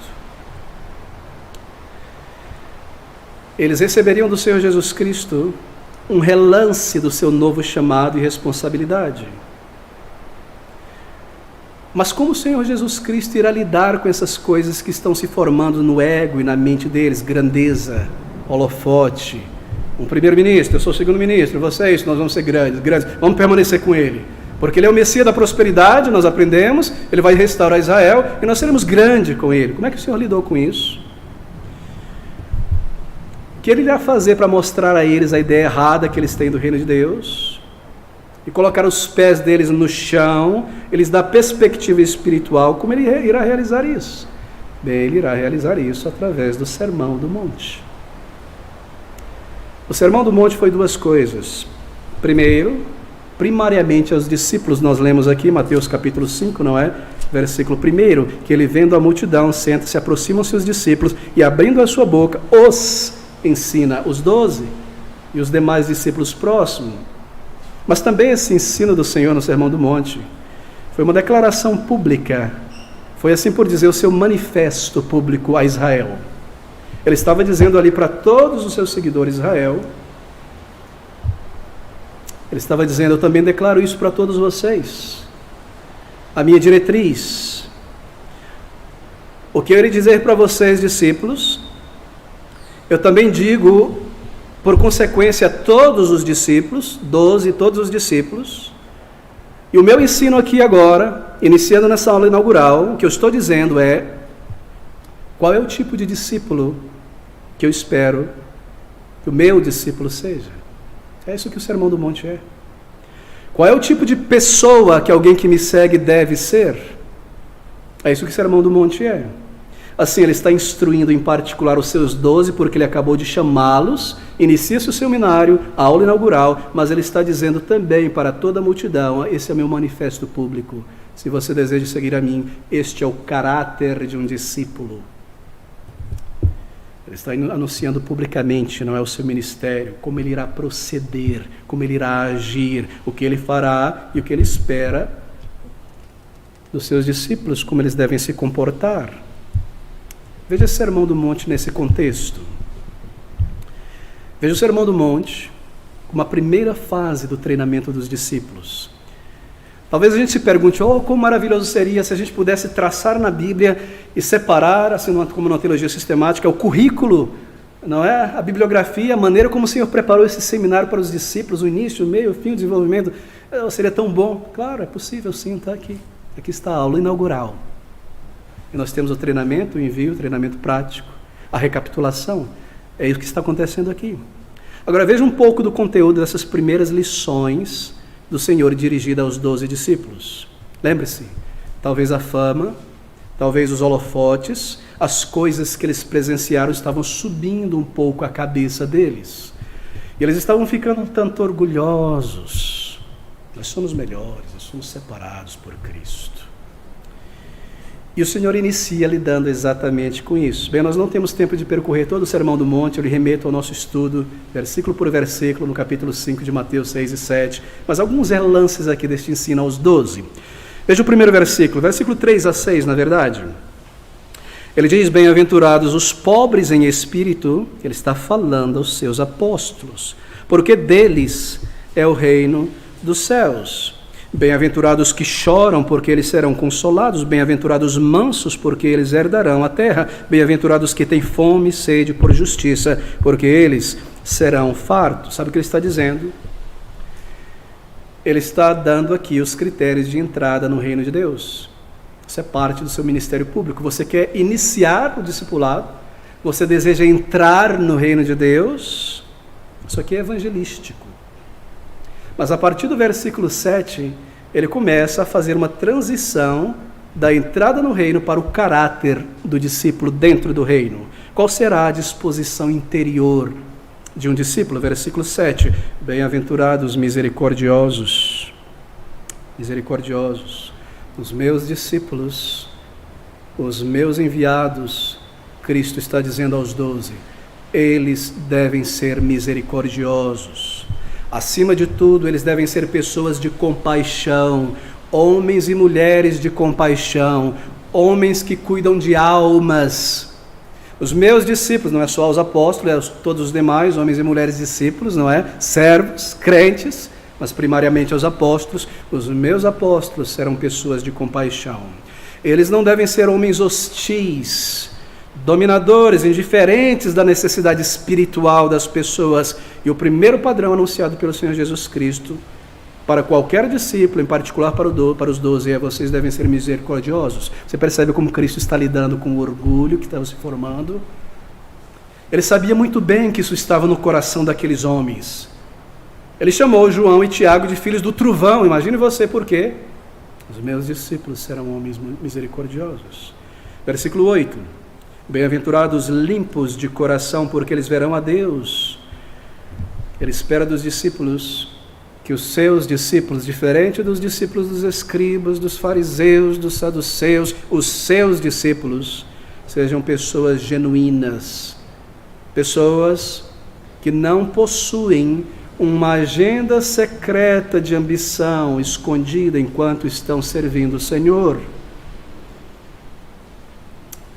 S1: Eles receberiam do Senhor Jesus Cristo um relance do seu novo chamado e responsabilidade. Mas como o Senhor Jesus Cristo irá lidar com essas coisas que estão se formando no ego e na mente deles? Grandeza, holofote, um primeiro-ministro, eu sou o segundo-ministro, vocês, nós vamos ser grandes, vamos permanecer com ele. Porque ele é o Messias da prosperidade, nós aprendemos, ele vai restaurar Israel e nós seremos grandes com ele. Como é que o Senhor lidou com isso? O que ele irá fazer para mostrar a eles a ideia errada que eles têm do reino de Deus? E colocar os pés deles no chão, eles dão perspectiva espiritual. Como ele irá realizar isso? Bem, ele irá realizar isso através do Sermão do Monte. O Sermão do Monte foi duas coisas. Primeiro, primariamente aos discípulos, nós lemos aqui, Mateus capítulo 5, não é? Versículo 1, que ele vendo a multidão, senta, se aproximam seus discípulos e abrindo a sua boca, os ensina os 12 e os demais discípulos próximos. Mas também esse ensino do Senhor no Sermão do Monte foi uma declaração pública, foi assim por dizer o seu manifesto público a Israel. Ele estava dizendo ali para todos os seus seguidores de Israel, ele estava dizendo: eu também declaro isso para todos vocês, a minha diretriz. O que eu irei dizer para vocês, discípulos, eu também digo, por consequência, a todos os discípulos, 12, todos os discípulos. E o meu ensino aqui agora, iniciando nessa aula inaugural, o que eu estou dizendo é: qual é o tipo de discípulo que eu espero que o meu discípulo seja? É isso que o Sermão do Monte é. Qual é o tipo de pessoa que alguém que me segue deve ser? É isso que o Sermão do Monte é. Assim, ele está instruindo em particular os seus 12, porque ele acabou de chamá-los, inicia-se o seminário, a aula inaugural, mas ele está dizendo também para toda a multidão: esse é meu manifesto público. Se você deseja seguir a mim, este é o caráter de um discípulo. Ele está anunciando publicamente, não é o seu ministério, como ele irá proceder, como ele irá agir, o que ele fará e o que ele espera dos seus discípulos, como eles devem se comportar. Veja o Sermão do Monte nesse contexto. Veja o Sermão do Monte como a primeira fase do treinamento dos discípulos. Talvez a gente se pergunte: oh, como maravilhoso seria se a gente pudesse traçar na Bíblia e separar, assim como na teologia sistemática, o currículo, não é? A bibliografia, a maneira como o Senhor preparou esse seminário para os discípulos, o início, o meio, o fim, o desenvolvimento. Seria tão bom. Claro, é possível sim, está aqui. Aqui está a aula inaugural. E nós temos o treinamento, o envio, o treinamento prático, a recapitulação. É isso que está acontecendo aqui. Agora veja um pouco do conteúdo dessas primeiras lições do Senhor dirigida aos 12 discípulos. Lembre-se, talvez a fama, talvez os holofotes, as coisas que eles presenciaram estavam subindo um pouco a cabeça deles. E eles estavam ficando um tanto orgulhosos. Nós somos melhores, nós somos separados por Cristo. E o Senhor inicia lidando exatamente com isso. Bem, nós não temos tempo de percorrer todo o Sermão do Monte, eu lhe remeto ao nosso estudo, versículo por versículo, no capítulo 5 de Mateus 6 e 7, mas alguns relances aqui deste ensino aos 12. Veja o primeiro versículo 3 a 6, na verdade. Ele diz: bem-aventurados os pobres em espírito, ele está falando aos seus apóstolos, porque deles é o reino dos céus. Bem-aventurados que choram, porque eles serão consolados. Bem-aventurados mansos, porque eles herdarão a terra. Bem-aventurados que têm fome e sede por justiça, porque eles serão fartos. Sabe o que ele está dizendo? Ele está dando aqui os critérios de entrada no reino de Deus. Isso é parte do seu ministério público. Você quer iniciar o discipulado? Você deseja entrar no reino de Deus? Isso aqui é evangelístico. Mas a partir do versículo 7, ele começa a fazer uma transição da entrada no reino para o caráter do discípulo dentro do reino. Qual será a disposição interior de um discípulo? Versículo 7. Bem-aventurados misericordiosos. Misericordiosos. Os meus discípulos, os meus enviados, Cristo está dizendo aos 12, eles devem ser misericordiosos. Acima de tudo, eles devem ser pessoas de compaixão, homens e mulheres de compaixão, homens que cuidam de almas. Os meus discípulos, não é só os apóstolos, é todos os demais, homens e mulheres discípulos, não é? Servos, crentes, mas primariamente aos apóstolos. Os meus apóstolos serão pessoas de compaixão. Eles não devem ser homens hostis, dominadores, indiferentes da necessidade espiritual das pessoas. E o primeiro padrão anunciado pelo Senhor Jesus Cristo para qualquer discípulo, em particular para os 12, é: vocês devem ser misericordiosos. Você percebe como Cristo está lidando com o orgulho que estava se formando? Ele sabia muito bem que isso estava no coração daqueles homens. Ele chamou João e Tiago de filhos do trovão. Imagine você por quê. Os meus discípulos serão homens misericordiosos. Versículo 8. Bem-aventurados limpos de coração, porque eles verão a Deus. Ele espera dos discípulos que os seus discípulos, diferente dos discípulos dos escribas, dos fariseus, dos saduceus, os seus discípulos sejam pessoas genuínas, Pessoas que não possuem uma agenda secreta de ambição escondida enquanto estão servindo o Senhor.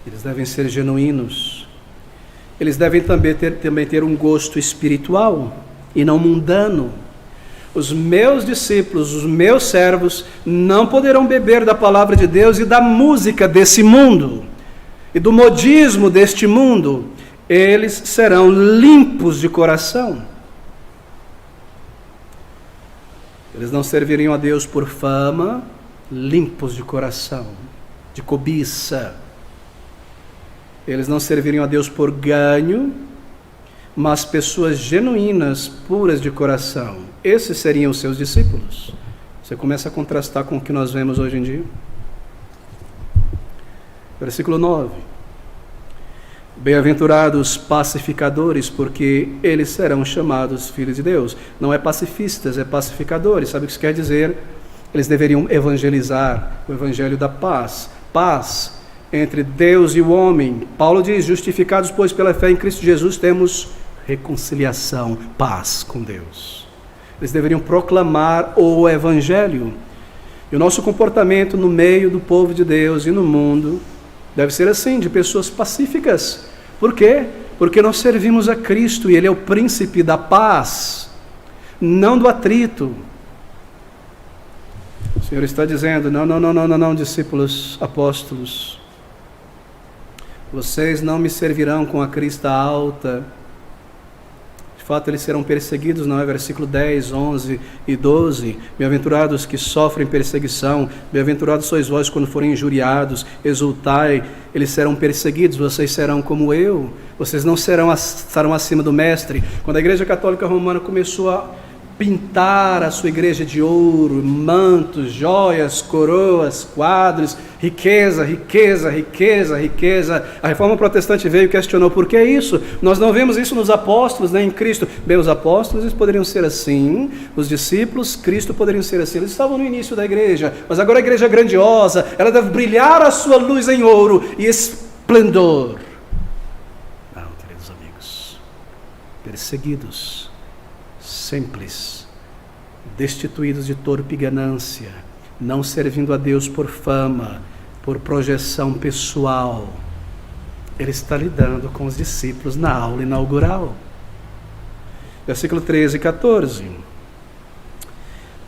S1: Eles devem ser genuínos. Eles devem também ter um gosto espiritual e não mundano. Os meus discípulos, os meus servos, não poderão beber da palavra de Deus e da música desse mundo, e do modismo deste mundo. Eles serão limpos de coração. Eles não serviriam a Deus por fama, limpos de coração, de cobiça. Eles não serviriam a Deus por ganho, mas pessoas genuínas, puras de coração. Esses seriam os seus discípulos. Você começa a contrastar com o que nós vemos hoje em dia. Versículo 9. Bem-aventurados pacificadores, porque eles serão chamados filhos de Deus. Não é pacifistas, é pacificadores. Sabe o que isso quer dizer? Eles deveriam evangelizar o evangelho da paz. Paz entre Deus e o homem. Paulo diz: justificados, pois, pela fé em Cristo Jesus, temos reconciliação, paz com Deus. Eles deveriam proclamar o evangelho. E o nosso comportamento no meio do povo de Deus e no mundo deve ser assim, de pessoas pacíficas. Por quê? Porque nós servimos a Cristo e Ele é o príncipe da paz, não do atrito. O Senhor está dizendo: não, discípulos, apóstolos, vocês não me servirão com a crista alta. De fato, eles serão perseguidos, não é? Versículo 10, 11 e 12. Bem-aventurados que sofrem perseguição, bem-aventurados sois vós quando forem injuriados, exultai, eles serão perseguidos, vocês serão como eu, vocês não estarão acima do mestre. Quando a Igreja Católica Romana começou a pintar a sua igreja de ouro, mantos, joias, coroas, quadros, riqueza, a Reforma Protestante veio e questionou: por que isso? Nós não vemos isso nos apóstolos, nem em Cristo. Bem, os apóstolos, eles poderiam ser assim, os discípulos, Cristo, poderiam ser assim. Eles estavam no início da igreja, mas agora a igreja é grandiosa, ela deve brilhar a sua luz em ouro e esplendor. Não, queridos amigos, perseguidos, simples, destituídos de torpe ganância, não servindo a Deus por fama, por projeção pessoal. Ele está lidando com os discípulos na aula inaugural. Versículo 13 e 14.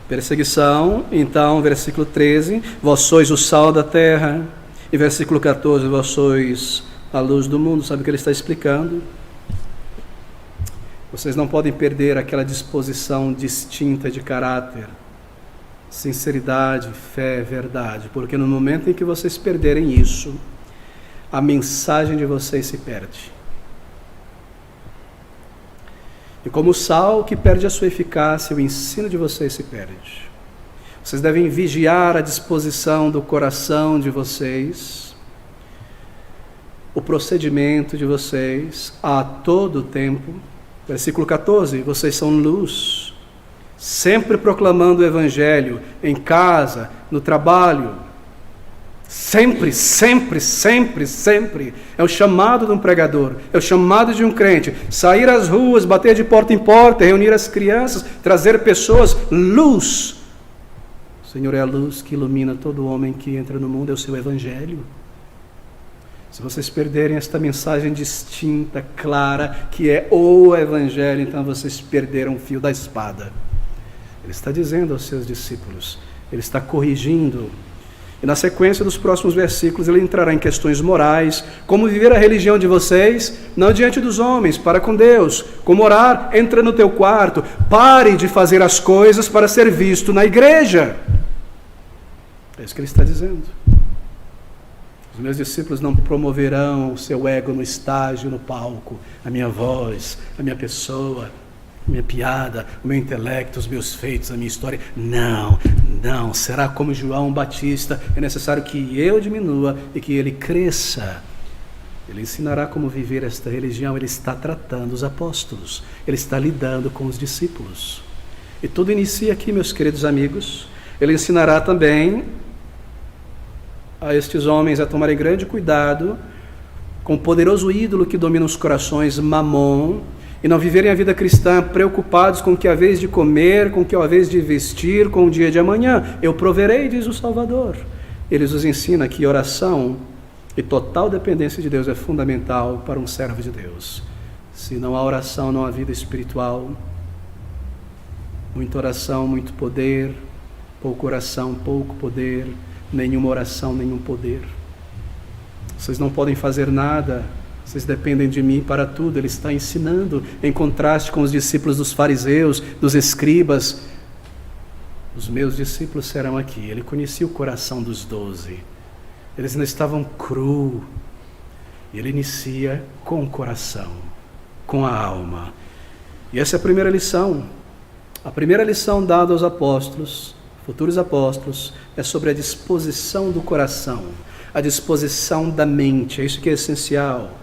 S1: Perseguição, então, versículo 13, vós sois o sal da terra. E versículo 14, vós sois a luz do mundo. Sabe o que ele está explicando? Vocês não podem perder aquela disposição distinta de caráter, sinceridade, fé, verdade, porque no momento em que vocês perderem isso, a mensagem de vocês se perde. E como o sal que perde a sua eficácia, o ensino de vocês se perde. Vocês devem vigiar a disposição do coração de vocês, o procedimento de vocês a todo tempo. Versículo 14, vocês são luz, sempre proclamando o evangelho, em casa, no trabalho, sempre. É o chamado de um pregador, é o chamado de um crente, sair às ruas, bater de porta em porta, reunir as crianças, trazer pessoas, luz. O Senhor é a luz que ilumina todo homem que entra no mundo, é o seu evangelho. Se vocês perderem esta mensagem distinta, clara, que é o evangelho, então vocês perderam o fio da espada. Ele está dizendo aos seus discípulos, ele está corrigindo. E na sequência dos próximos versículos, ele entrará em questões morais, como viver a religião de vocês, não diante dos homens, para com Deus, como orar, entra no teu quarto, pare de fazer as coisas para ser visto na igreja. É isso que ele está dizendo. Os meus discípulos não promoverão o seu ego no estágio, no palco, a minha voz, a minha pessoa, a minha piada, o meu intelecto, os meus feitos, a minha história. Não, será como João Batista, é necessário que eu diminua e que ele cresça. Ele ensinará como viver esta religião, ele está tratando os apóstolos, ele está lidando com os discípulos. E tudo inicia aqui, meus queridos amigos. Ele ensinará também a estes homens a tomarem grande cuidado com o poderoso ídolo que domina os corações, Mamon, e não viverem a vida cristã preocupados com o que é a vez de comer, com o que é a vez de vestir, com o dia de amanhã. Eu proverei, diz o Salvador. Ele nos ensina que oração e total dependência de Deus é fundamental para um servo de Deus. Se não há oração, não há vida espiritual. Muita oração, muito poder. Pouca oração, pouco poder. Nenhuma oração, nenhum poder. Vocês não podem fazer nada. Vocês dependem de mim para tudo. Ele está ensinando, em contraste com os discípulos dos fariseus, dos escribas. Os meus discípulos serão aqui. Ele conhecia o coração dos 12. Eles ainda estavam cru. E ele inicia com o coração, com a alma. E essa é a primeira lição. A primeira lição dada aos apóstolos, futuros apóstolos, é sobre a disposição do coração, a disposição da mente. É isso que é essencial.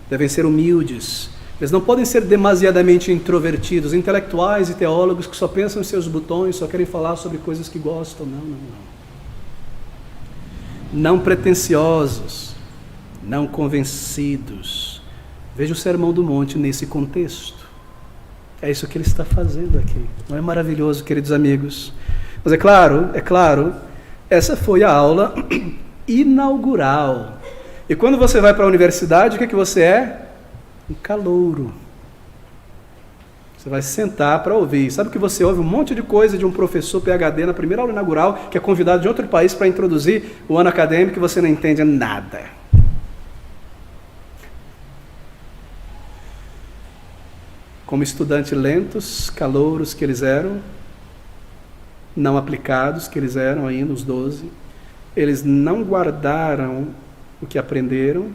S1: Devem ser humildes. Eles não podem ser demasiadamente introvertidos, intelectuais e teólogos que só pensam em seus botões, só querem falar sobre coisas que gostam. Não. Não pretensiosos, não convencidos. Veja o Sermão do Monte nesse contexto. É isso que ele está fazendo aqui. Não é maravilhoso, queridos amigos? Mas é claro, essa foi a aula inaugural. E quando você vai para a universidade, o que você é? Um calouro. Você vai sentar para ouvir. Sabe que você ouve um monte de coisa de um professor PhD na primeira aula inaugural, que é convidado de outro país para introduzir o ano acadêmico, e você não entende nada. Como estudantes lentos, calouros que eles eram, não aplicados que eles eram ainda, os 12, eles não guardaram o que aprenderam,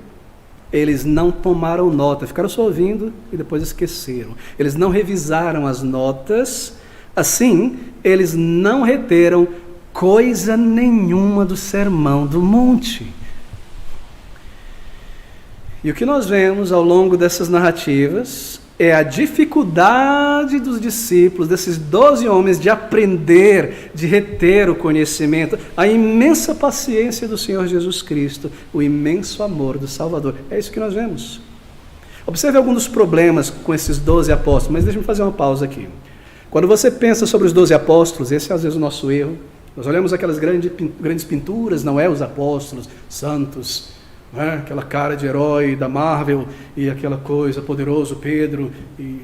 S1: eles não tomaram nota, ficaram só ouvindo e depois esqueceram. Eles não revisaram as notas, assim, eles não reteram coisa nenhuma do Sermão do Monte. E o que nós vemos ao longo dessas narrativas é a dificuldade dos discípulos, desses 12 homens, de aprender, de reter o conhecimento, a imensa paciência do Senhor Jesus Cristo, o imenso amor do Salvador. É isso que nós vemos. Observe alguns dos problemas com esses 12 apóstolos, mas deixe-me fazer uma pausa aqui. Quando você pensa sobre os 12 apóstolos, esse é às vezes o nosso erro. Nós olhamos aquelas grandes pinturas, não é? Os apóstolos, santos, aquela cara de herói da Marvel e aquela coisa, poderoso Pedro e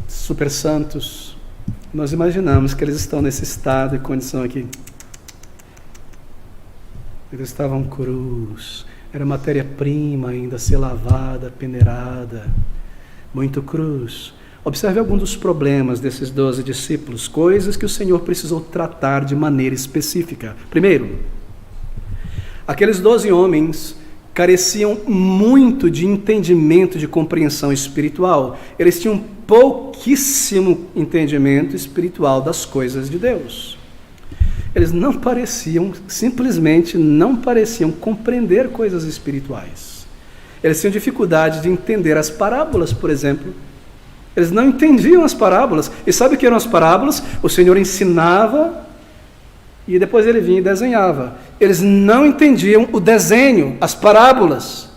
S1: super santos. Nós imaginamos que eles estão nesse estado e condição aqui. Eles estavam crus, era matéria-prima ainda a ser lavada, peneirada, muito crus. Observe alguns dos problemas desses 12 discípulos, coisas que o Senhor precisou tratar de maneira específica. Primeiro, aqueles 12 homens careciam muito de entendimento, de compreensão espiritual. Eles tinham pouquíssimo entendimento espiritual das coisas de Deus. Eles simplesmente não pareciam compreender coisas espirituais. Eles tinham dificuldade de entender as parábolas, por exemplo. Eles não entendiam as parábolas. E sabe o que eram as parábolas? O Senhor ensinava e depois ele vinha e desenhava. Eles não entendiam o desenho, as parábolas.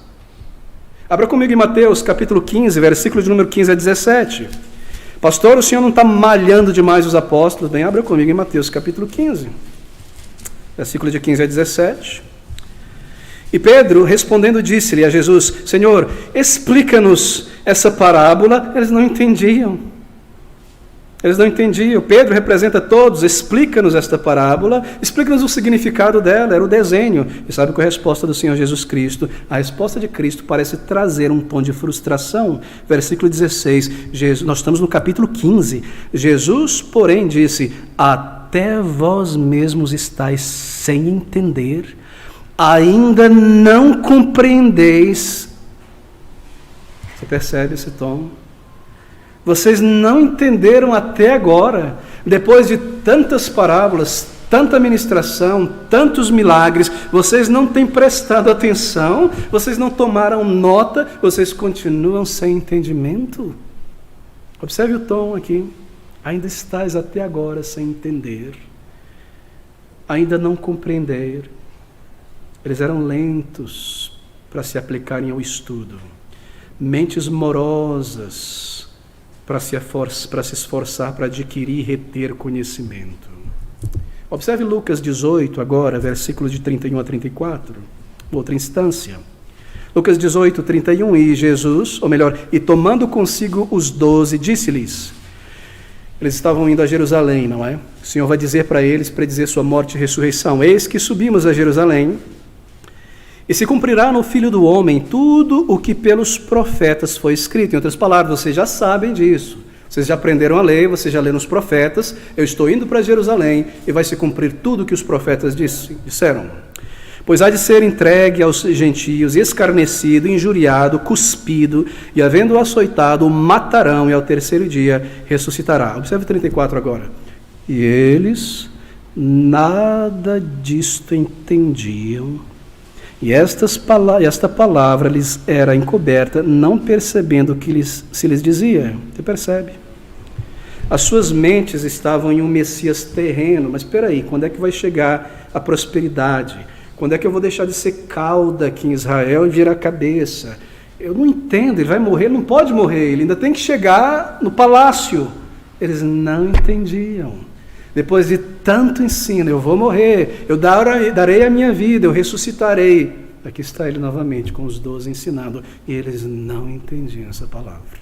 S1: Abra comigo em Mateus, capítulo 15, versículo de número 15 a 17. Pastor, o senhor não está malhando demais os apóstolos? Bem, abra comigo em Mateus, capítulo 15, versículo de 15 a 17. E Pedro, respondendo, disse-lhe a Jesus: Senhor, explica-nos essa parábola. Eles não entendiam. Pedro representa todos, explica-nos esta parábola, explica-nos o significado dela, era o desenho. E sabe qual é a resposta do Senhor Jesus Cristo? A resposta de Cristo parece trazer um tom de frustração. Versículo 16, nós estamos no capítulo 15. Jesus, porém, disse: até vós mesmos estáis sem entender, ainda não compreendeis. Você percebe esse tom? Vocês não entenderam até agora, depois de tantas parábolas, tanta ministração, tantos milagres, vocês não têm prestado atenção, vocês não tomaram nota, vocês continuam sem entendimento. Observe o tom aqui. Ainda estáis até agora sem entender, ainda não compreender. Eles eram lentos, para se aplicarem ao estudo, mentes morosas para se esforçar para adquirir e reter conhecimento. Observe Lucas 18 agora, versículos de 31 a 34, outra instância. Lucas 18, 31, e Jesus, ou melhor, e tomando consigo os 12, disse-lhes, eles estavam indo a Jerusalém, não é? O Senhor vai dizer para eles, predizer sua morte e ressurreição, eis que subimos a Jerusalém, e se cumprirá no Filho do Homem tudo o que pelos profetas foi escrito. Em outras palavras, vocês já sabem disso. Vocês já aprenderam a lei, vocês já leram os profetas. Eu estou indo para Jerusalém e vai se cumprir tudo o que os profetas disseram. Pois há de ser entregue aos gentios, escarnecido, injuriado, cuspido, e havendo-o açoitado, o matarão, e ao terceiro dia ressuscitará. Observe 34 agora. E eles nada disto entendiam. E esta palavra lhes era encoberta, não percebendo o que se lhes dizia. Você percebe? As suas mentes estavam em um Messias terreno. Mas espera aí, quando é que vai chegar a prosperidade? Quando é que eu vou deixar de ser cauda aqui em Israel e virar cabeça? Eu não entendo, ele vai morrer, ele não pode morrer, ele ainda tem que chegar no palácio. Eles não entendiam. Depois de tanto ensino, eu vou morrer, eu darei a minha vida, eu ressuscitarei. Aqui está ele novamente, com os 12 ensinando. E eles não entendiam essa palavra.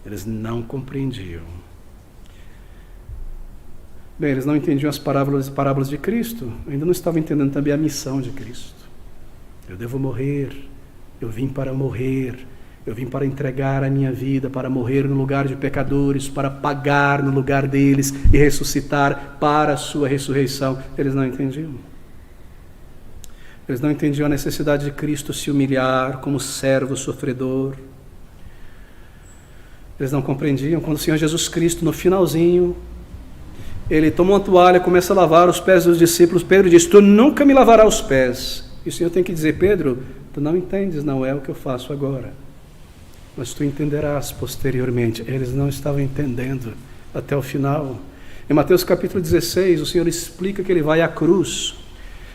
S1: Eles não compreendiam. Bem, eles não entendiam as parábolas de Cristo. Ainda não estavam entendendo também a missão de Cristo. Eu devo morrer, eu vim para morrer. Eu vim para entregar a minha vida, para morrer no lugar de pecadores, para pagar no lugar deles e ressuscitar para a sua ressurreição. Eles não entendiam. Eles não entendiam a necessidade de Cristo se humilhar como servo sofredor. Eles não compreendiam quando o Senhor Jesus Cristo, no finalzinho, ele toma uma toalha, começa a lavar os pés dos discípulos. Pedro diz, tu nunca me lavarás os pés. E o Senhor tem que dizer, Pedro, tu não entendes, não é o que eu faço agora. Mas tu entenderás posteriormente. Eles não estavam entendendo até o final. Em Mateus capítulo 16, o Senhor explica que ele vai à cruz.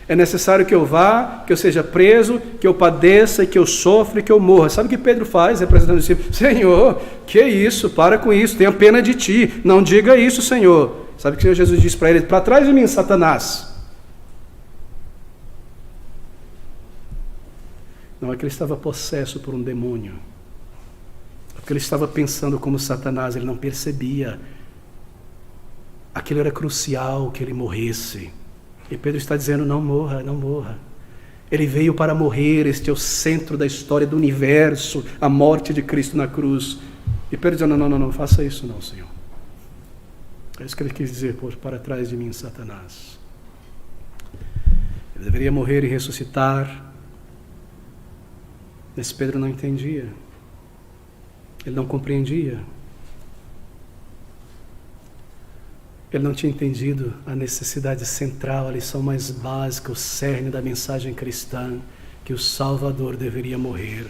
S1: É necessário que eu vá, que eu seja preso, que eu padeça, que eu sofra e que eu morra. Sabe o que Pedro faz, representando o discípulo? Senhor, que isso? Para com isso, tenha pena de ti. Não diga isso, Senhor. Sabe o que o Senhor Jesus disse para ele? Para trás de mim, Satanás. Não é que ele estava possesso por um demônio. Porque ele estava pensando como Satanás, ele não percebia. Aquilo era crucial, que ele morresse. E Pedro está dizendo, não morra, não morra. Ele veio para morrer, este é o centro da história do universo, a morte de Cristo na cruz. E Pedro diz, não faça isso não, Senhor. É isso que ele quis dizer, para trás de mim, Satanás. Ele deveria morrer e ressuscitar. Mas Pedro não entendia. Ele não compreendia. Ele não tinha entendido a necessidade central, a lição mais básica, o cerne da mensagem cristã, que o Salvador deveria morrer.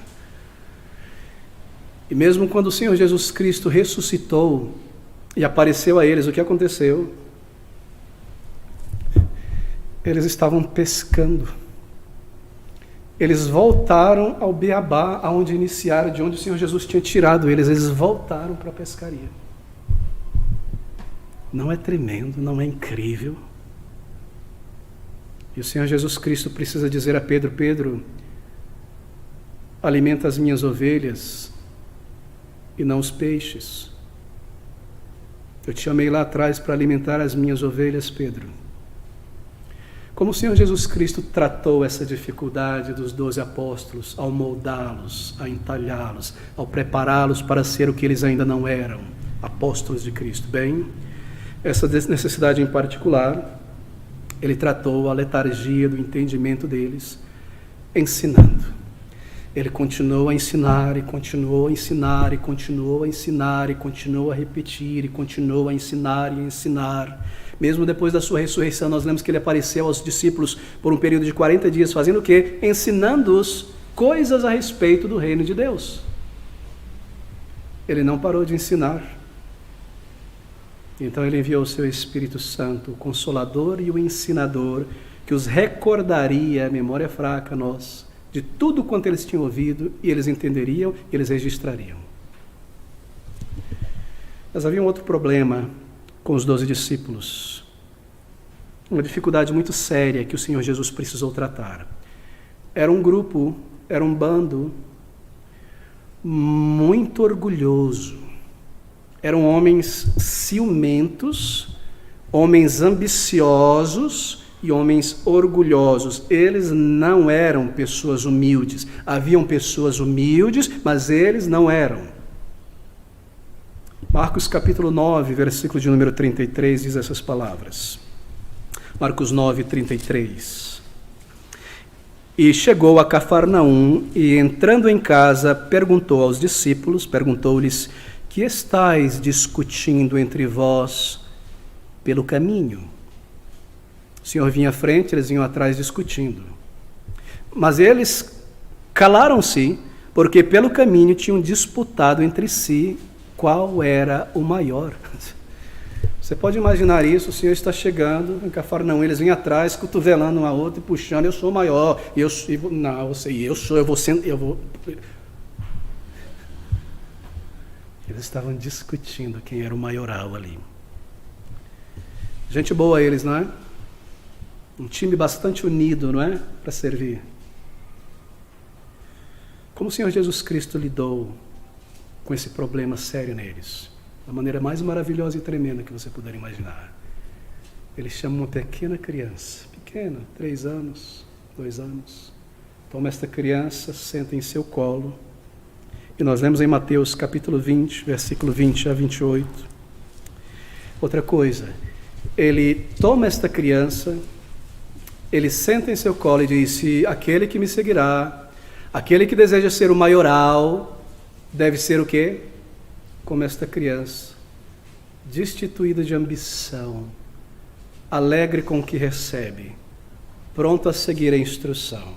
S1: E mesmo quando o Senhor Jesus Cristo ressuscitou e apareceu a eles, o que aconteceu? Eles estavam pescando. Eles voltaram ao Beabá, aonde iniciaram, de onde o Senhor Jesus tinha tirado eles. Eles voltaram para a pescaria. Não é tremendo, não é incrível? E o Senhor Jesus Cristo precisa dizer a Pedro, Pedro, alimenta as minhas ovelhas e não os peixes. Eu te chamei lá atrás para alimentar as minhas ovelhas, Pedro. Como o Senhor Jesus Cristo tratou essa dificuldade dos 12 apóstolos ao moldá-los, a entalhá-los, ao prepará-los para ser o que eles ainda não eram, apóstolos de Cristo. Bem, essa necessidade em particular, ele tratou a letargia do entendimento deles, ensinando. Ele continuou a ensinar, e continuou a ensinar, e continuou a ensinar, e continuou a repetir, e continuou a ensinar e ensinar. Mesmo depois da sua ressurreição, nós lemos que ele apareceu aos discípulos por um período de 40 dias, fazendo o quê? Ensinando-os coisas a respeito do reino de Deus. Ele não parou de ensinar. Então ele enviou o seu Espírito Santo, o Consolador e o Ensinador, que os recordaria, a memória fraca, nós, de tudo quanto eles tinham ouvido, e eles entenderiam, e eles registrariam. Mas havia um outro problema com os 12 discípulos. Uma dificuldade muito séria que o Senhor Jesus precisou tratar. Era um grupo, era um bando muito orgulhoso. Eram homens ciumentos, homens ambiciosos e homens orgulhosos. Eles não eram pessoas humildes. Haviam pessoas humildes, mas eles não eram. Marcos capítulo 9, versículo de número 33, diz essas palavras. Marcos 9, 33. E chegou a Cafarnaum, e entrando em casa, perguntou aos discípulos, perguntou-lhes: que estáis discutindo entre vós pelo caminho? O Senhor vinha à frente, eles vinham atrás discutindo. Mas eles calaram-se, porque pelo caminho tinham disputado entre si qual era o maior. Você pode imaginar isso, o Senhor está chegando em Cafarnaum, eles vêm atrás, cotovelando um ao outro e puxando: eu sou maior, eu vou. Eles estavam discutindo quem era o maioral ali. Gente boa eles, não é? Um time bastante unido, não é? Para servir. Como o Senhor Jesus Cristo lidou com esse problema sério neles? Da maneira mais maravilhosa e tremenda que você puder imaginar. Ele chama uma pequena criança, pequena, 3 anos, 2 anos. Toma esta criança, senta em seu colo. E nós lemos em Mateus capítulo 20, versículo 20 a 28. Outra coisa, ele toma esta criança, ele senta em seu colo e diz: aquele que me seguirá, aquele que deseja ser o maioral, deve ser o quê? Como esta criança, destituída de ambição, alegre com o que recebe, pronto a seguir a instrução.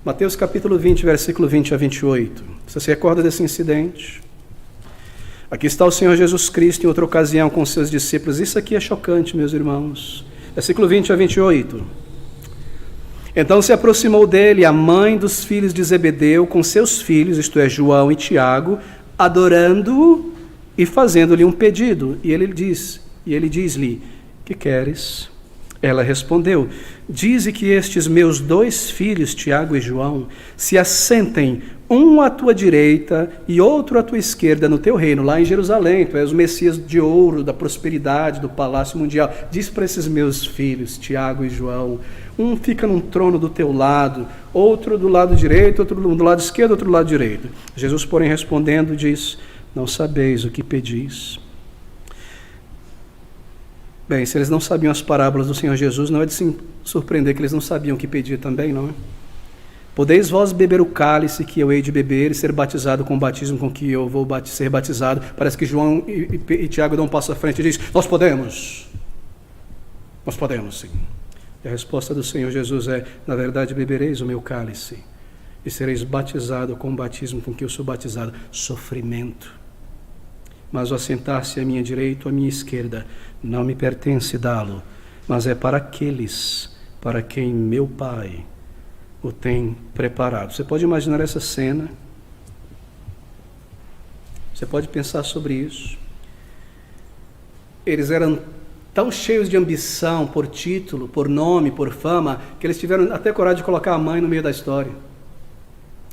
S1: Mateus capítulo 20, versículo 20 a 28. Você se recorda desse incidente? Aqui está o Senhor Jesus Cristo em outra ocasião com seus discípulos. Isso aqui é chocante, meus irmãos. Versículo 20 a 28. Então se aproximou dele a mãe dos filhos de Zebedeu com seus filhos, isto é, João e Tiago, adorando-o e fazendo-lhe um pedido. E ele diz-lhe: que queres? Ela respondeu: dize que estes meus 2 filhos, Tiago e João, se assentem, um à tua direita e outro à tua esquerda no teu reino, lá em Jerusalém. Tu és o Messias de ouro, da prosperidade, do palácio mundial. Diz para esses meus filhos, Tiago e João, um fica num trono do teu lado, outro do lado direito, outro do lado esquerdo, outro do lado direito. Jesus, porém, respondendo, diz: não sabeis o que pedis. Bem, se eles não sabiam as parábolas do Senhor Jesus, não é de se surpreender que eles não sabiam o que pedir também, não é? Podeis vós beber o cálice que eu hei de beber e ser batizado com o batismo com que eu vou ser batizado? Parece que João e Tiago dão um passo à frente e dizem: nós podemos. Nós podemos, sim. E a resposta do Senhor Jesus é: na verdade bebereis o meu cálice e sereis batizado com o batismo com que eu sou batizado. Sofrimento. Mas o assentar-se à minha direita ou à minha esquerda não me pertence dá-lo, mas é para aqueles para quem meu Pai o tem preparado. Você pode imaginar essa cena? Você pode pensar sobre isso? Eles eram tão cheios de ambição por título, por nome, por fama, que eles tiveram até coragem de colocar a mãe no meio da história,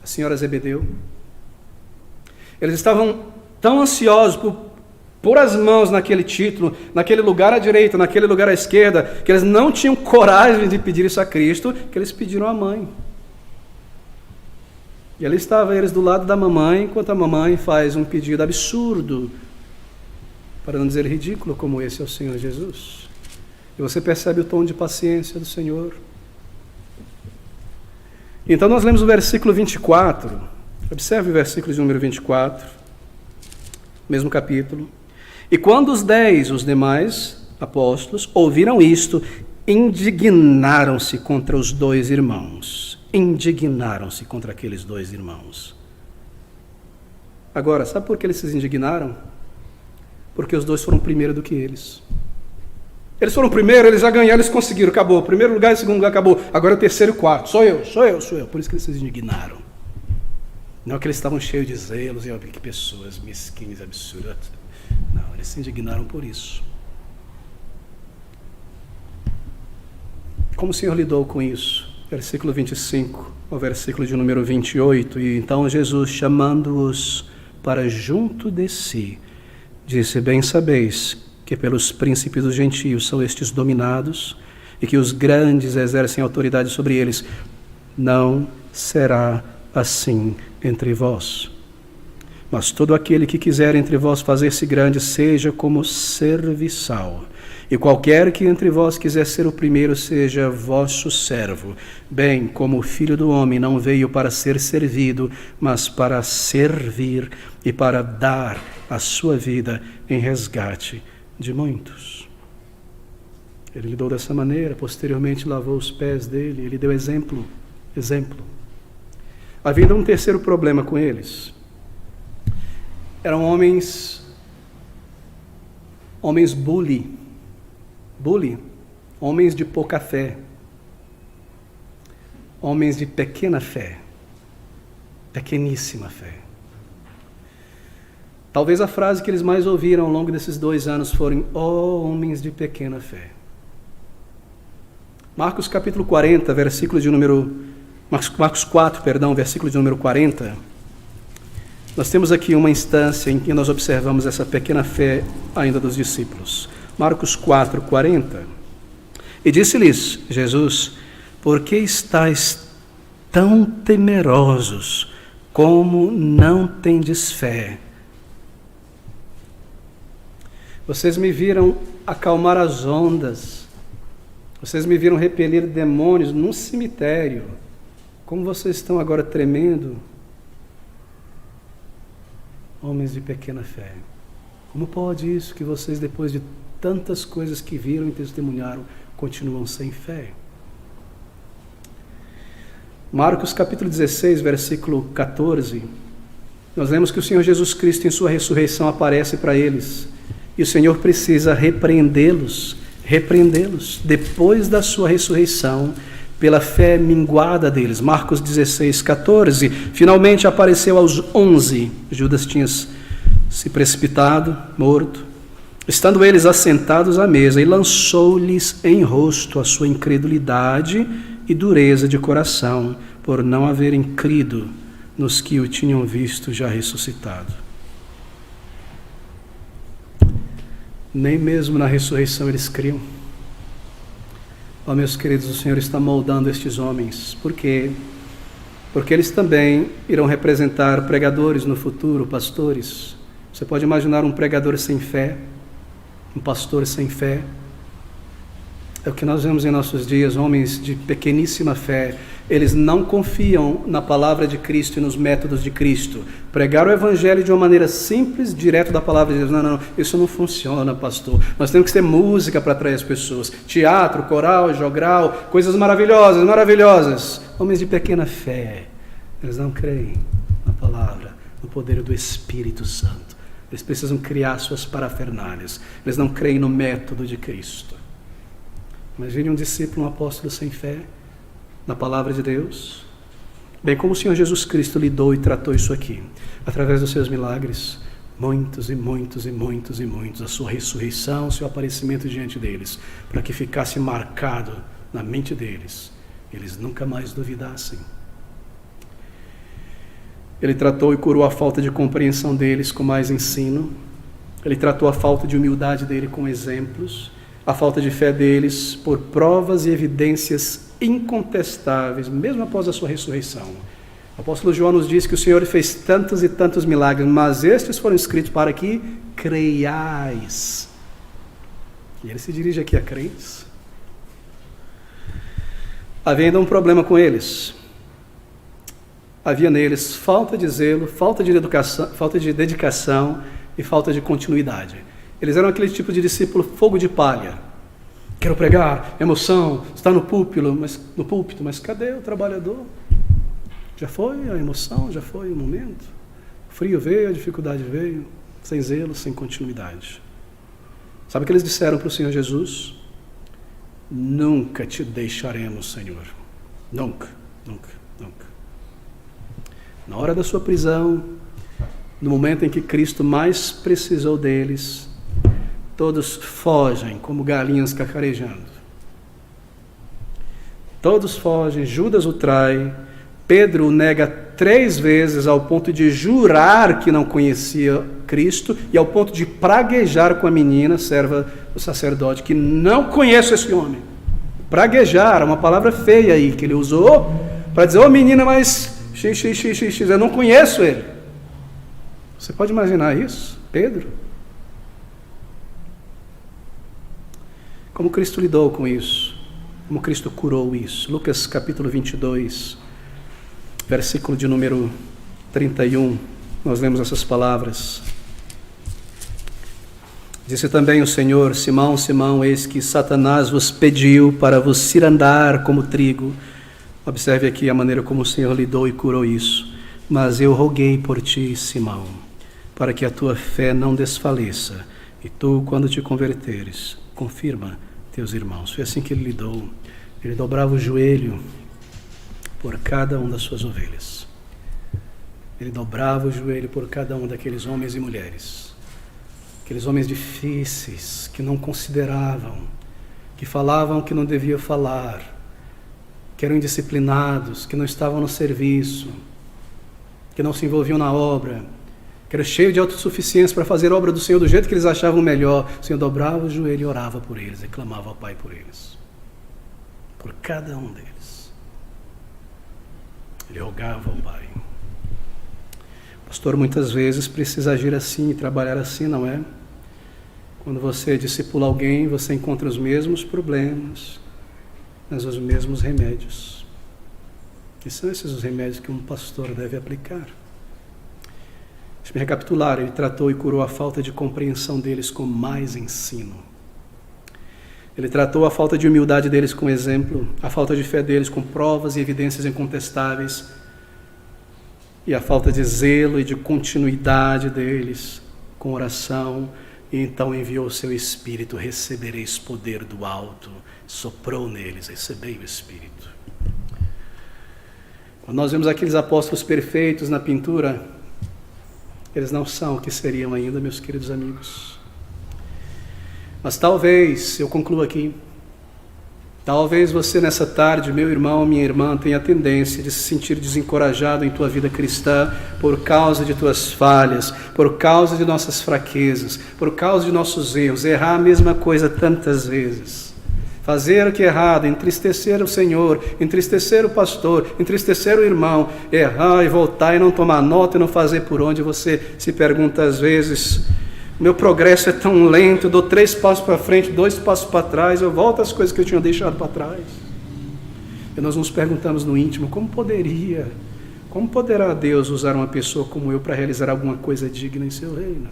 S1: a senhora Zebedeu. Eles estavam tão ansiosos por pôr as mãos naquele título, naquele lugar à direita, naquele lugar à esquerda, que eles não tinham coragem de pedir isso a Cristo, que eles pediram à mãe. E ali estavam eles do lado da mamãe, enquanto a mamãe faz um pedido absurdo, para não dizer ridículo, como esse ao Senhor Jesus. E você percebe o tom de paciência do Senhor. Então nós lemos o versículo 24. Observe o versículo de número 24. Mesmo capítulo. E quando os demais apóstolos, ouviram isto, indignaram-se contra os 2 irmãos. Indignaram-se contra aqueles 2 irmãos. Agora, sabe por que eles se indignaram? Porque os 2 foram primeiro do que eles. Eles foram primeiro, eles já ganharam, eles conseguiram, acabou. Primeiro lugar e segundo lugar, acabou. Agora é o terceiro e quarto. Sou eu. Por isso que eles se indignaram. Não é que eles estavam cheios de zelos e que pessoas mesquinhas, absurdas. Não, eles se indignaram por isso. Como o Senhor lidou com isso? Versículo 25, ao versículo de número 28. E então Jesus, chamando-os para junto de si, disse: bem sabeis que pelos príncipes dos gentios são estes dominados, e que os grandes exercem autoridade sobre eles. Não será assim entre vós. Mas todo aquele que quiser entre vós fazer-se grande, seja como serviçal. E qualquer que entre vós quiser ser o primeiro, seja vosso servo. Bem como o Filho do Homem não veio para ser servido, mas para servir e para dar a sua vida em resgate de muitos. Ele lidou dessa maneira, posteriormente lavou os pés dele, ele deu exemplo. Havia um terceiro problema com eles. Eram homens bully, homens de pouca fé, homens de pequena fé, pequeníssima fé. Talvez a frase que eles mais ouviram ao longo desses 2 anos foram: ó homens de pequena fé. Marcos capítulo 40, versículo de número... Marcos 4, versículo de número 40. Nós temos aqui uma instância em que nós observamos essa pequena fé ainda dos discípulos. Marcos 4, 40. E disse-lhes Jesus: por que estáis tão temerosos, como não tendes fé? Vocês me viram acalmar as ondas, vocês me viram repelir demônios num cemitério. Como vocês estão agora tremendo? Homens de pequena fé. Como pode isso que vocês, depois de tantas coisas que viram e testemunharam, continuam sem fé? Marcos capítulo 16, versículo 14. Nós lemos que o Senhor Jesus Cristo, em sua ressurreição, aparece para eles. E o Senhor precisa repreendê-los, depois da sua ressurreição, pela fé minguada deles. Marcos 16, 14. Finalmente apareceu aos 11. Judas tinha se precipitado, morto. Estando eles assentados à mesa, e lançou-lhes em rosto a sua incredulidade e dureza de coração, por não haverem crido nos que o tinham visto já ressuscitado. Nem mesmo na ressurreição eles criam. Ó, meus queridos, o Senhor está moldando estes homens. Por quê? Porque eles também irão representar pregadores no futuro, pastores. Você pode imaginar um pregador sem fé, um pastor sem fé? É o que nós vemos em nossos dias, homens de pequeníssima fé. Eles não confiam na palavra de Cristo e nos métodos de Cristo. Pregar o Evangelho de uma maneira simples, direto da palavra de Deus. Não, isso não funciona, pastor. Nós temos que ter música para atrair as pessoas. Teatro, coral, jogral, coisas maravilhosas. Homens de pequena fé. Eles não creem na palavra, no poder do Espírito Santo. Eles precisam criar suas parafernálias. Eles não creem no método de Cristo. Imagine um discípulo, um apóstolo sem fé na palavra de Deus, bem como o Senhor Jesus Cristo lidou e tratou isso aqui, através dos seus milagres, muitos, a sua ressurreição, o seu aparecimento diante deles, para que ficasse marcado na mente deles, eles nunca mais duvidassem. Ele tratou e curou a falta de compreensão deles com mais ensino, ele tratou a falta de humildade dele com exemplos, a falta de fé deles por provas e evidências incontestáveis, mesmo após a sua ressurreição. O apóstolo João nos diz que o Senhor fez tantos e tantos milagres, mas estes foram escritos para que creiais. E ele se dirige aqui a crentes. Havia ainda um problema com eles. Havia neles falta de zelo, falta de educação, falta de dedicação e falta de continuidade. Eles eram aquele tipo de discípulo fogo de palha. Quero pregar, emoção, está no púlpito, mas cadê o trabalhador? Já foi a emoção, já foi o momento. O frio veio, a dificuldade veio, sem zelo, sem continuidade. Sabe o que eles disseram para o Senhor Jesus? nunca te deixaremos, Senhor. Nunca, nunca, nunca. Na hora da sua prisão, no momento em que Cristo mais precisou deles, todos fogem como galinhas cacarejando. Todos fogem, Judas o trai, Pedro o nega 3 vezes ao ponto de jurar que não conhecia Cristo e ao ponto de praguejar com a menina, serva do sacerdote, que não conheço esse homem. Praguejar, uma palavra feia aí que ele usou para dizer, menina, mas eu não conheço ele. Você pode imaginar isso? Pedro? Como Cristo lidou com isso? Como Cristo curou isso? Lucas capítulo 22, versículo de número 31, nós lemos essas palavras. Disse também o Senhor, Simão, Simão, eis que Satanás vos pediu para vos cirandar como trigo. Observe aqui a maneira como o Senhor lidou e curou isso. Mas eu roguei por ti, Simão, para que a tua fé não desfaleça, e tu, quando te converteres, confirma teus irmãos. Foi assim que ele lidou. Ele dobrava o joelho por cada um das suas ovelhas. Ele dobrava o joelho por cada um daqueles homens e mulheres. Aqueles homens difíceis, que não consideravam, que falavam que não deviam falar, que eram indisciplinados, que não estavam no serviço, que não se envolviam na obra, que eram cheios de autossuficiência para fazer a obra do Senhor do jeito que eles achavam melhor. O Senhor dobrava o joelho e orava por eles, e clamava ao Pai por eles. Por cada um deles. Ele rogava ao Pai. O pastor muitas vezes precisa agir assim e trabalhar assim, não é? Quando você discipula alguém, você encontra os mesmos problemas, mas os mesmos remédios. E são esses os remédios que um pastor deve aplicar. Deixa-me recapitular, ele tratou e curou a falta de compreensão deles com mais ensino. Ele tratou a falta de humildade deles com exemplo, a falta de fé deles com provas e evidências incontestáveis, e a falta de zelo e de continuidade deles com oração, e então enviou o seu Espírito, recebereis poder do alto, soprou neles, recebei o Espírito. Quando nós vemos aqueles apóstolos perfeitos na pintura, eles não são o que seriam ainda, meus queridos amigos. Mas talvez, eu concluo aqui, talvez você nessa tarde, meu irmão, minha irmã, tenha a tendência de se sentir desencorajado em tua vida cristã por causa de tuas falhas, por causa de nossas fraquezas, por causa de nossos erros, errar a mesma coisa tantas vezes. Fazer o que é errado, entristecer o Senhor, entristecer o pastor, entristecer o irmão, errar e voltar e não tomar nota e não fazer por onde. Você se pergunta às vezes, meu progresso é tão lento, eu dou 3 passos para frente, 2 passos para trás, eu volto às coisas que eu tinha deixado para trás. E nós nos perguntamos no íntimo, como poderá Deus usar uma pessoa como eu para realizar alguma coisa digna em seu reino?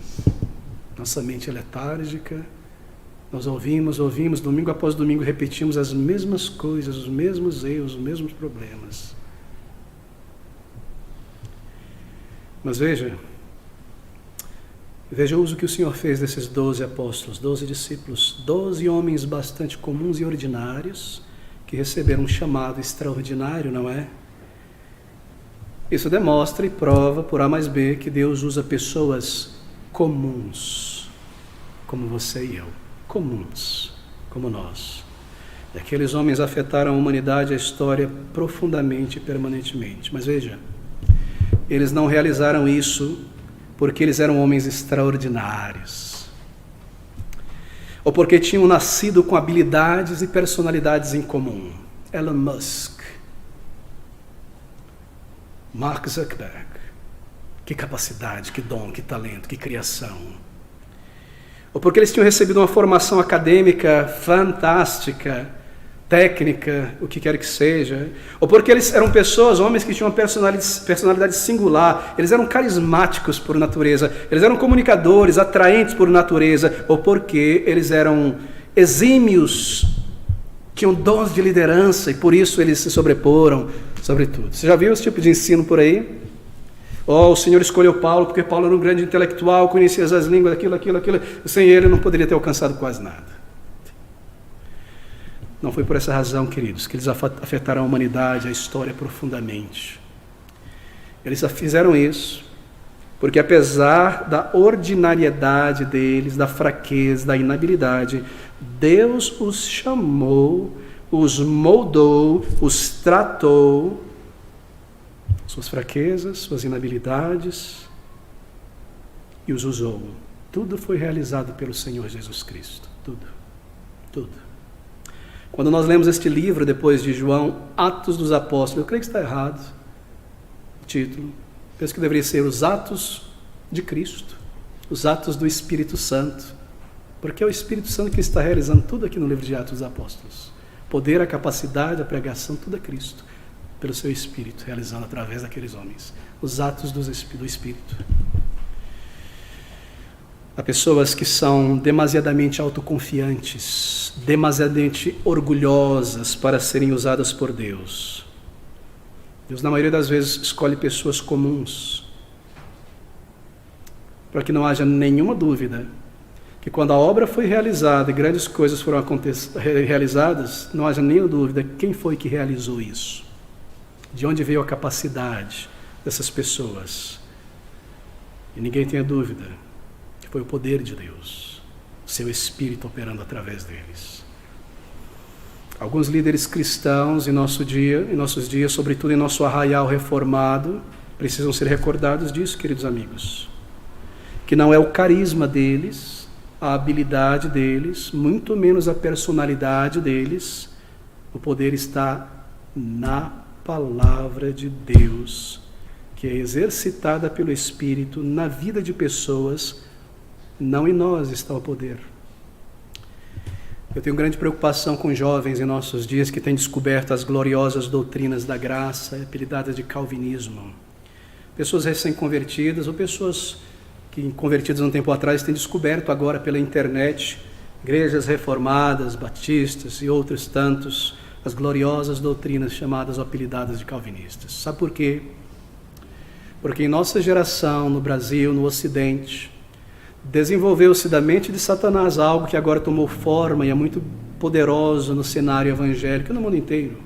S1: Nossa mente é letárgica, nós ouvimos, domingo após domingo repetimos as mesmas coisas, os mesmos erros, os mesmos problemas. Mas veja o uso que o Senhor fez desses 12 apóstolos, 12 discípulos, 12 homens bastante comuns e ordinários, que receberam um chamado extraordinário, não é? Isso demonstra e prova, por A mais B, que Deus usa pessoas comuns, como você e eu, comuns, como nós. E aqueles homens afetaram a humanidade e a história profundamente e permanentemente. Mas veja, eles não realizaram isso porque eles eram homens extraordinários, ou porque tinham nascido com habilidades e personalidades em comum. Elon Musk, Mark Zuckerberg, que capacidade, que dom, que talento, que criação. Ou porque eles tinham recebido uma formação acadêmica fantástica, técnica, o que quer que seja, ou porque eles eram pessoas, homens que tinham uma personalidade singular, eles eram carismáticos por natureza, eles eram comunicadores, atraentes por natureza, ou porque eles eram exímios, tinham dons de liderança e por isso eles se sobreporam sobre tudo. Você já viu esse tipo de ensino por aí? O Senhor escolheu Paulo porque Paulo era um grande intelectual, conhecia as línguas, aquilo, sem ele não poderia ter alcançado quase nada. Não foi por essa razão, queridos, que eles afetaram a humanidade, a história profundamente. Eles fizeram isso porque, apesar da ordinariedade deles, da fraqueza, da inabilidade, Deus os chamou, os moldou, os tratou, suas fraquezas, suas inabilidades, e os usou. Tudo foi realizado pelo Senhor Jesus Cristo. Tudo. Tudo. Quando nós lemos este livro, depois de João, Atos dos Apóstolos, eu creio que está errado o título. Penso que deveria ser os Atos de Cristo, os Atos do Espírito Santo, porque é o Espírito Santo que está realizando tudo aqui no livro de Atos dos Apóstolos. O poder, a capacidade, a pregação, tudo é Cristo, pelo seu Espírito, realizando através daqueles homens. Os Atos do Espírito. Há pessoas que são demasiadamente autoconfiantes, demasiadamente orgulhosas para serem usadas por Deus. Deus, na maioria das vezes, escolhe pessoas comuns, para que não haja nenhuma dúvida que quando a obra foi realizada e grandes coisas foram realizadas, não haja nenhuma dúvida quem foi que realizou isso, de onde veio a capacidade dessas pessoas. E ninguém tenha dúvida que foi o poder de Deus, seu Espírito operando através deles. Alguns líderes cristãos em nossos dias, sobretudo em nosso arraial reformado, precisam ser recordados disso, queridos amigos. Que não é o carisma deles, a habilidade deles, muito menos a personalidade deles. O poder está na palavra de Deus, que é exercitada pelo Espírito na vida de pessoas. Não em nós está o poder. Eu tenho grande preocupação com jovens em nossos dias que têm descoberto as gloriosas doutrinas da graça, apelidadas de calvinismo. Pessoas recém-convertidas ou pessoas que convertidas um tempo atrás têm descoberto agora pela internet, igrejas reformadas, batistas e outros tantos, as gloriosas doutrinas chamadas ou apelidadas de calvinistas. Sabe por quê? Porque em nossa geração, no Brasil, no Ocidente, desenvolveu-se da mente de Satanás algo que agora tomou forma e é muito poderoso no cenário evangélico no mundo inteiro,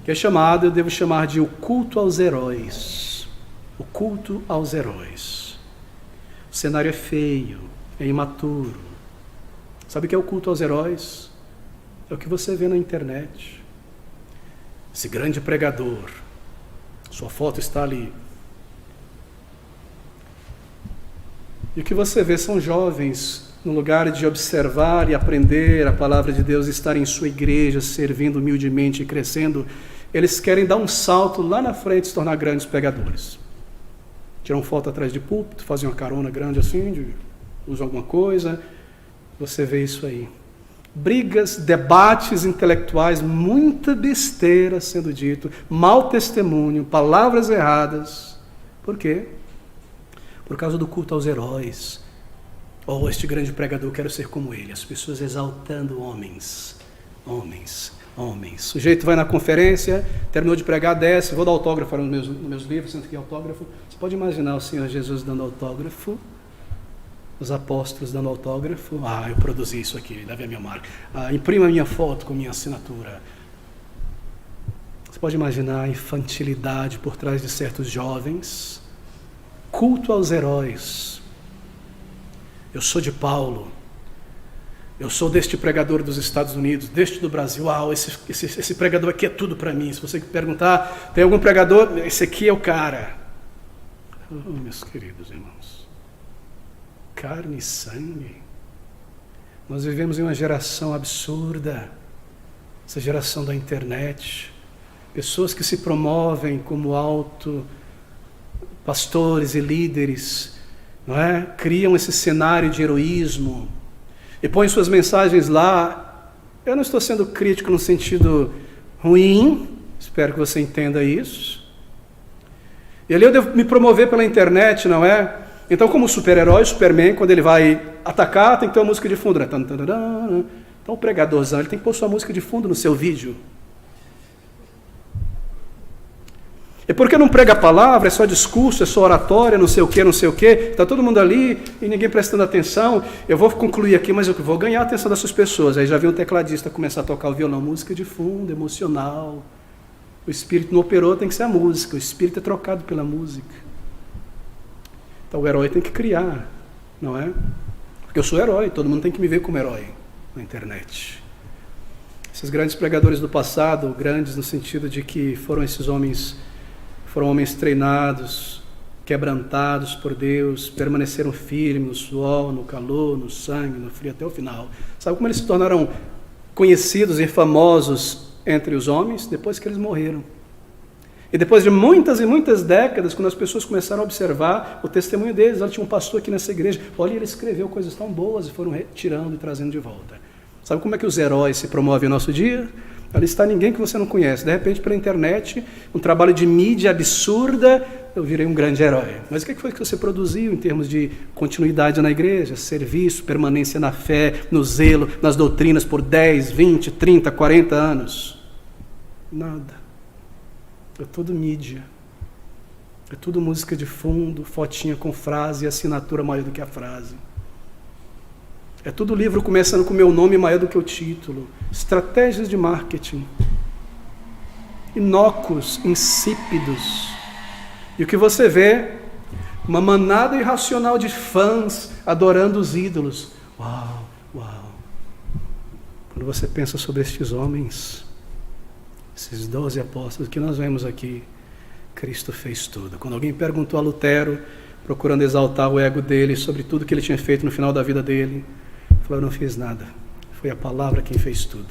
S1: que é chamado, eu devo chamar de o culto aos heróis. O culto aos heróis. O cenário é feio, é imaturo. Sabe o que é o culto aos heróis? É o que você vê na internet. Esse grande pregador, sua foto está ali. E o que você vê são jovens, no lugar de observar e aprender a palavra de Deus, estar em sua igreja, servindo humildemente e crescendo, eles querem dar um salto lá na frente e se tornar grandes pregadores. Tiram foto atrás de púlpito, fazem uma carona grande assim, usam alguma coisa, você vê isso aí. Brigas, debates intelectuais, muita besteira sendo dito, mau testemunho, palavras erradas. Por quê? Por causa do culto aos heróis. Oh, este grande pregador, quero ser como ele. As pessoas exaltando homens. Homens. O sujeito vai na conferência, terminou de pregar, desce, vou dar autógrafo nos meus livros, sento aqui autógrafo. Você pode imaginar o Senhor Jesus dando autógrafo? Os apóstolos dando autógrafo? Eu produzi isso aqui, leve a minha marca. Imprima a minha foto com minha assinatura. Você pode imaginar a infantilidade por trás de certos jovens? Culto aos heróis. Eu sou de Paulo. Eu sou deste pregador dos Estados Unidos, deste do Brasil. Esse pregador aqui é tudo para mim. Se você perguntar, tem algum pregador? Esse aqui é o cara. Meus queridos irmãos, carne e sangue. Nós vivemos em uma geração absurda, essa geração da internet. Pessoas que se promovem como pastores e líderes, não é? Criam esse cenário de heroísmo e põem suas mensagens lá. Eu não estou sendo crítico no sentido ruim, espero que você entenda isso. E ali eu devo me promover pela internet, não é? Então, como super-herói, Superman, quando ele vai atacar, tem que ter uma música de fundo, né? Então o pregadorzão, ele tem que pôr sua música de fundo no seu vídeo. E por que não prega a palavra? É só discurso, é só oratória, não sei o que, não sei o que. Está todo mundo ali e ninguém prestando atenção. Eu vou concluir aqui, mas eu vou ganhar a atenção dessas pessoas. Aí já vi um tecladista começar a tocar o violão, música de fundo, emocional. O espírito não operou, tem que ser a música. O espírito é trocado pela música. Então o herói tem que criar, não é? Porque eu sou herói, todo mundo tem que me ver como herói na internet. Esses grandes pregadores do passado, grandes no sentido de que foram homens treinados, quebrantados por Deus, permaneceram firmes no suor, no calor, no sangue, no frio, até o final. Sabe como eles se tornaram conhecidos e famosos entre os homens? Depois que eles morreram. E depois de muitas e muitas décadas, quando as pessoas começaram a observar o testemunho deles, olha, tinha um pastor aqui nessa igreja, olha, ele escreveu coisas tão boas e foram retirando e trazendo de volta. Sabe como é que os heróis se promovem no nosso dia? Ali está ninguém que você não conhece. De repente, pela internet, um trabalho de mídia absurda, eu virei um grande herói. Mas o que foi que você produziu em termos de continuidade na igreja, serviço, permanência na fé, no zelo, nas doutrinas por 10, 20, 30, 40 anos? Nada. É tudo mídia. É tudo música de fundo, fotinha com frase e assinatura maior do que a frase. É tudo livro começando com o meu nome maior do que o título. Estratégias de marketing. Inócuos, insípidos. E o que você vê? Uma manada irracional de fãs adorando os ídolos. Uau, uau. Quando você pensa sobre estes homens, esses 12 apóstolos que nós vemos aqui, Cristo fez tudo. Quando alguém perguntou a Lutero, procurando exaltar o ego dele sobre tudo que ele tinha feito no final da vida dele, falou, eu não fiz nada, foi a palavra quem fez tudo.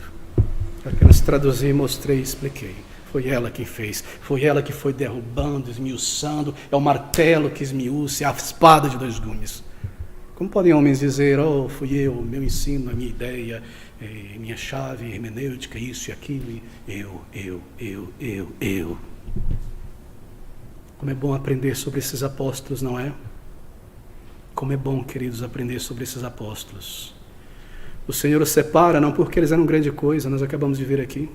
S1: Eu apenas traduzi, mostrei e expliquei. Foi ela quem fez, foi ela que foi derrubando, esmiuçando, é o martelo que esmiuça, é a espada de 2 gumes. Como podem homens dizer, oh, fui eu, meu ensino, a minha ideia, minha chave hermenêutica, isso e aquilo, eu. Como é bom aprender sobre esses apóstolos, não é? Como é bom, queridos, aprender sobre esses apóstolos. O Senhor os separa, não porque eles eram grande coisa, nós acabamos de ver aqui.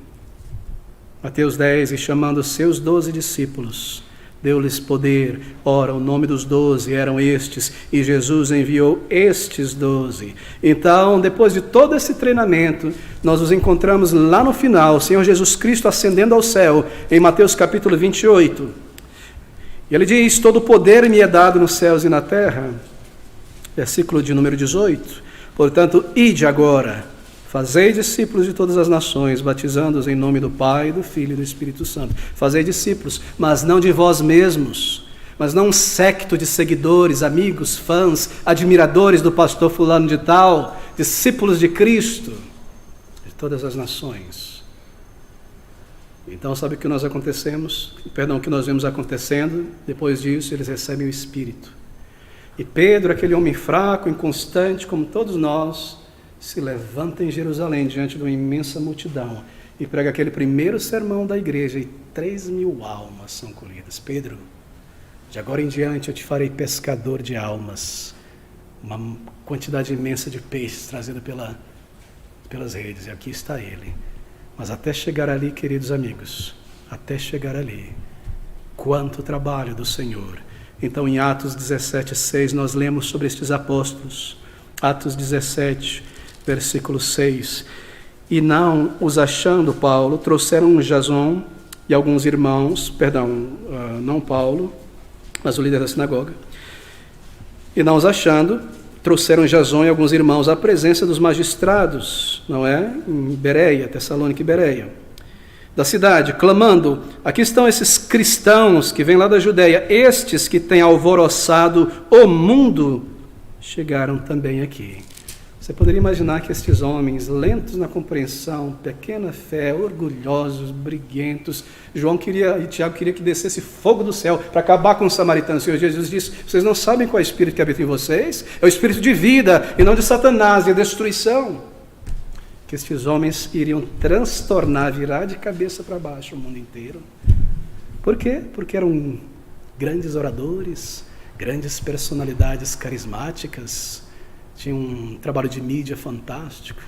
S1: Mateus 10, e chamando os seus 12 discípulos, deu-lhes poder. Ora, o nome dos 12 eram estes, e Jesus enviou estes 12. Então, depois de todo esse treinamento, nós nos encontramos lá no final, o Senhor Jesus Cristo ascendendo ao céu, em Mateus capítulo 28. E ele diz, todo o poder me é dado nos céus e na terra. Versículo de número 18. Portanto, ide agora, fazei discípulos de todas as nações, batizando-os em nome do Pai, do Filho e do Espírito Santo. Fazei discípulos, mas não de vós mesmos, mas não um séquito de seguidores, amigos, fãs, admiradores do pastor fulano de tal, discípulos de Cristo, de todas as nações. Então, sabe o que nós o que nós vemos acontecendo? Depois disso, eles recebem o Espírito. E Pedro, aquele homem fraco, inconstante, como todos nós, se levanta em Jerusalém, diante de uma imensa multidão, e prega aquele primeiro sermão da igreja, e 3.000 almas são colhidas. Pedro, de agora em diante eu te farei pescador de almas. Uma quantidade imensa de peixes trazida pelas redes, e aqui está ele. Mas até chegar ali, queridos amigos, até chegar ali, quanto trabalho do Senhor. Então, em Atos 17:6, nós lemos sobre estes apóstolos. Atos 17, versículo 6. E não os achando, Paulo, trouxeram Jason e alguns irmãos, não Paulo, mas o líder da sinagoga. E não os achando, trouxeram Jason e alguns irmãos à presença dos magistrados, não é? Em Bereia, Tessalônica e Bereia, da cidade, clamando, aqui estão esses cristãos que vêm lá da Judeia, estes que têm alvoroçado o mundo, chegaram também aqui. Você poderia imaginar que estes homens, lentos na compreensão, pequena fé, orgulhosos, briguentos, e Tiago queria que descesse fogo do céu para acabar com os samaritanos. O Senhor Jesus disse, vocês não sabem qual é o Espírito que habita em vocês? É o Espírito de vida e não de Satanás e de destruição. Que estes homens iriam transtornar, virar de cabeça para baixo o mundo inteiro. Por quê? Porque eram grandes oradores, grandes personalidades carismáticas, tinham um trabalho de mídia fantástico.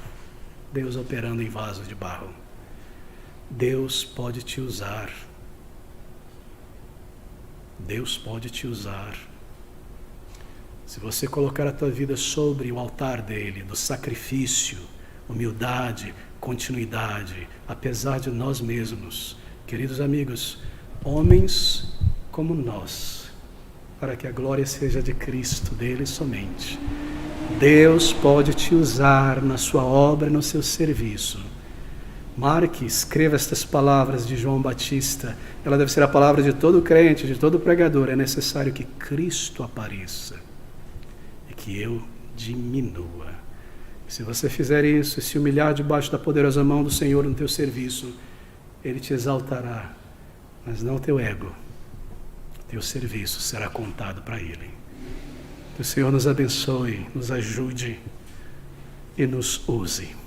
S1: Deus operando em vasos de barro. Deus pode te usar. Deus pode te usar. Se você colocar a tua vida sobre o altar dele, do sacrifício, humildade, continuidade, apesar de nós mesmos, queridos amigos, homens como nós, para que a glória seja de Cristo, dele somente. Deus pode te usar na sua obra, no seu serviço. Marque, escreva estas palavras de João Batista. Ela deve ser a palavra de todo crente, de todo pregador. É necessário que Cristo apareça e que eu diminua. Se você fizer isso e se humilhar debaixo da poderosa mão do Senhor no teu serviço, Ele te exaltará, mas não o teu ego. Teu serviço será contado para Ele. Que o Senhor nos abençoe, nos ajude e nos use.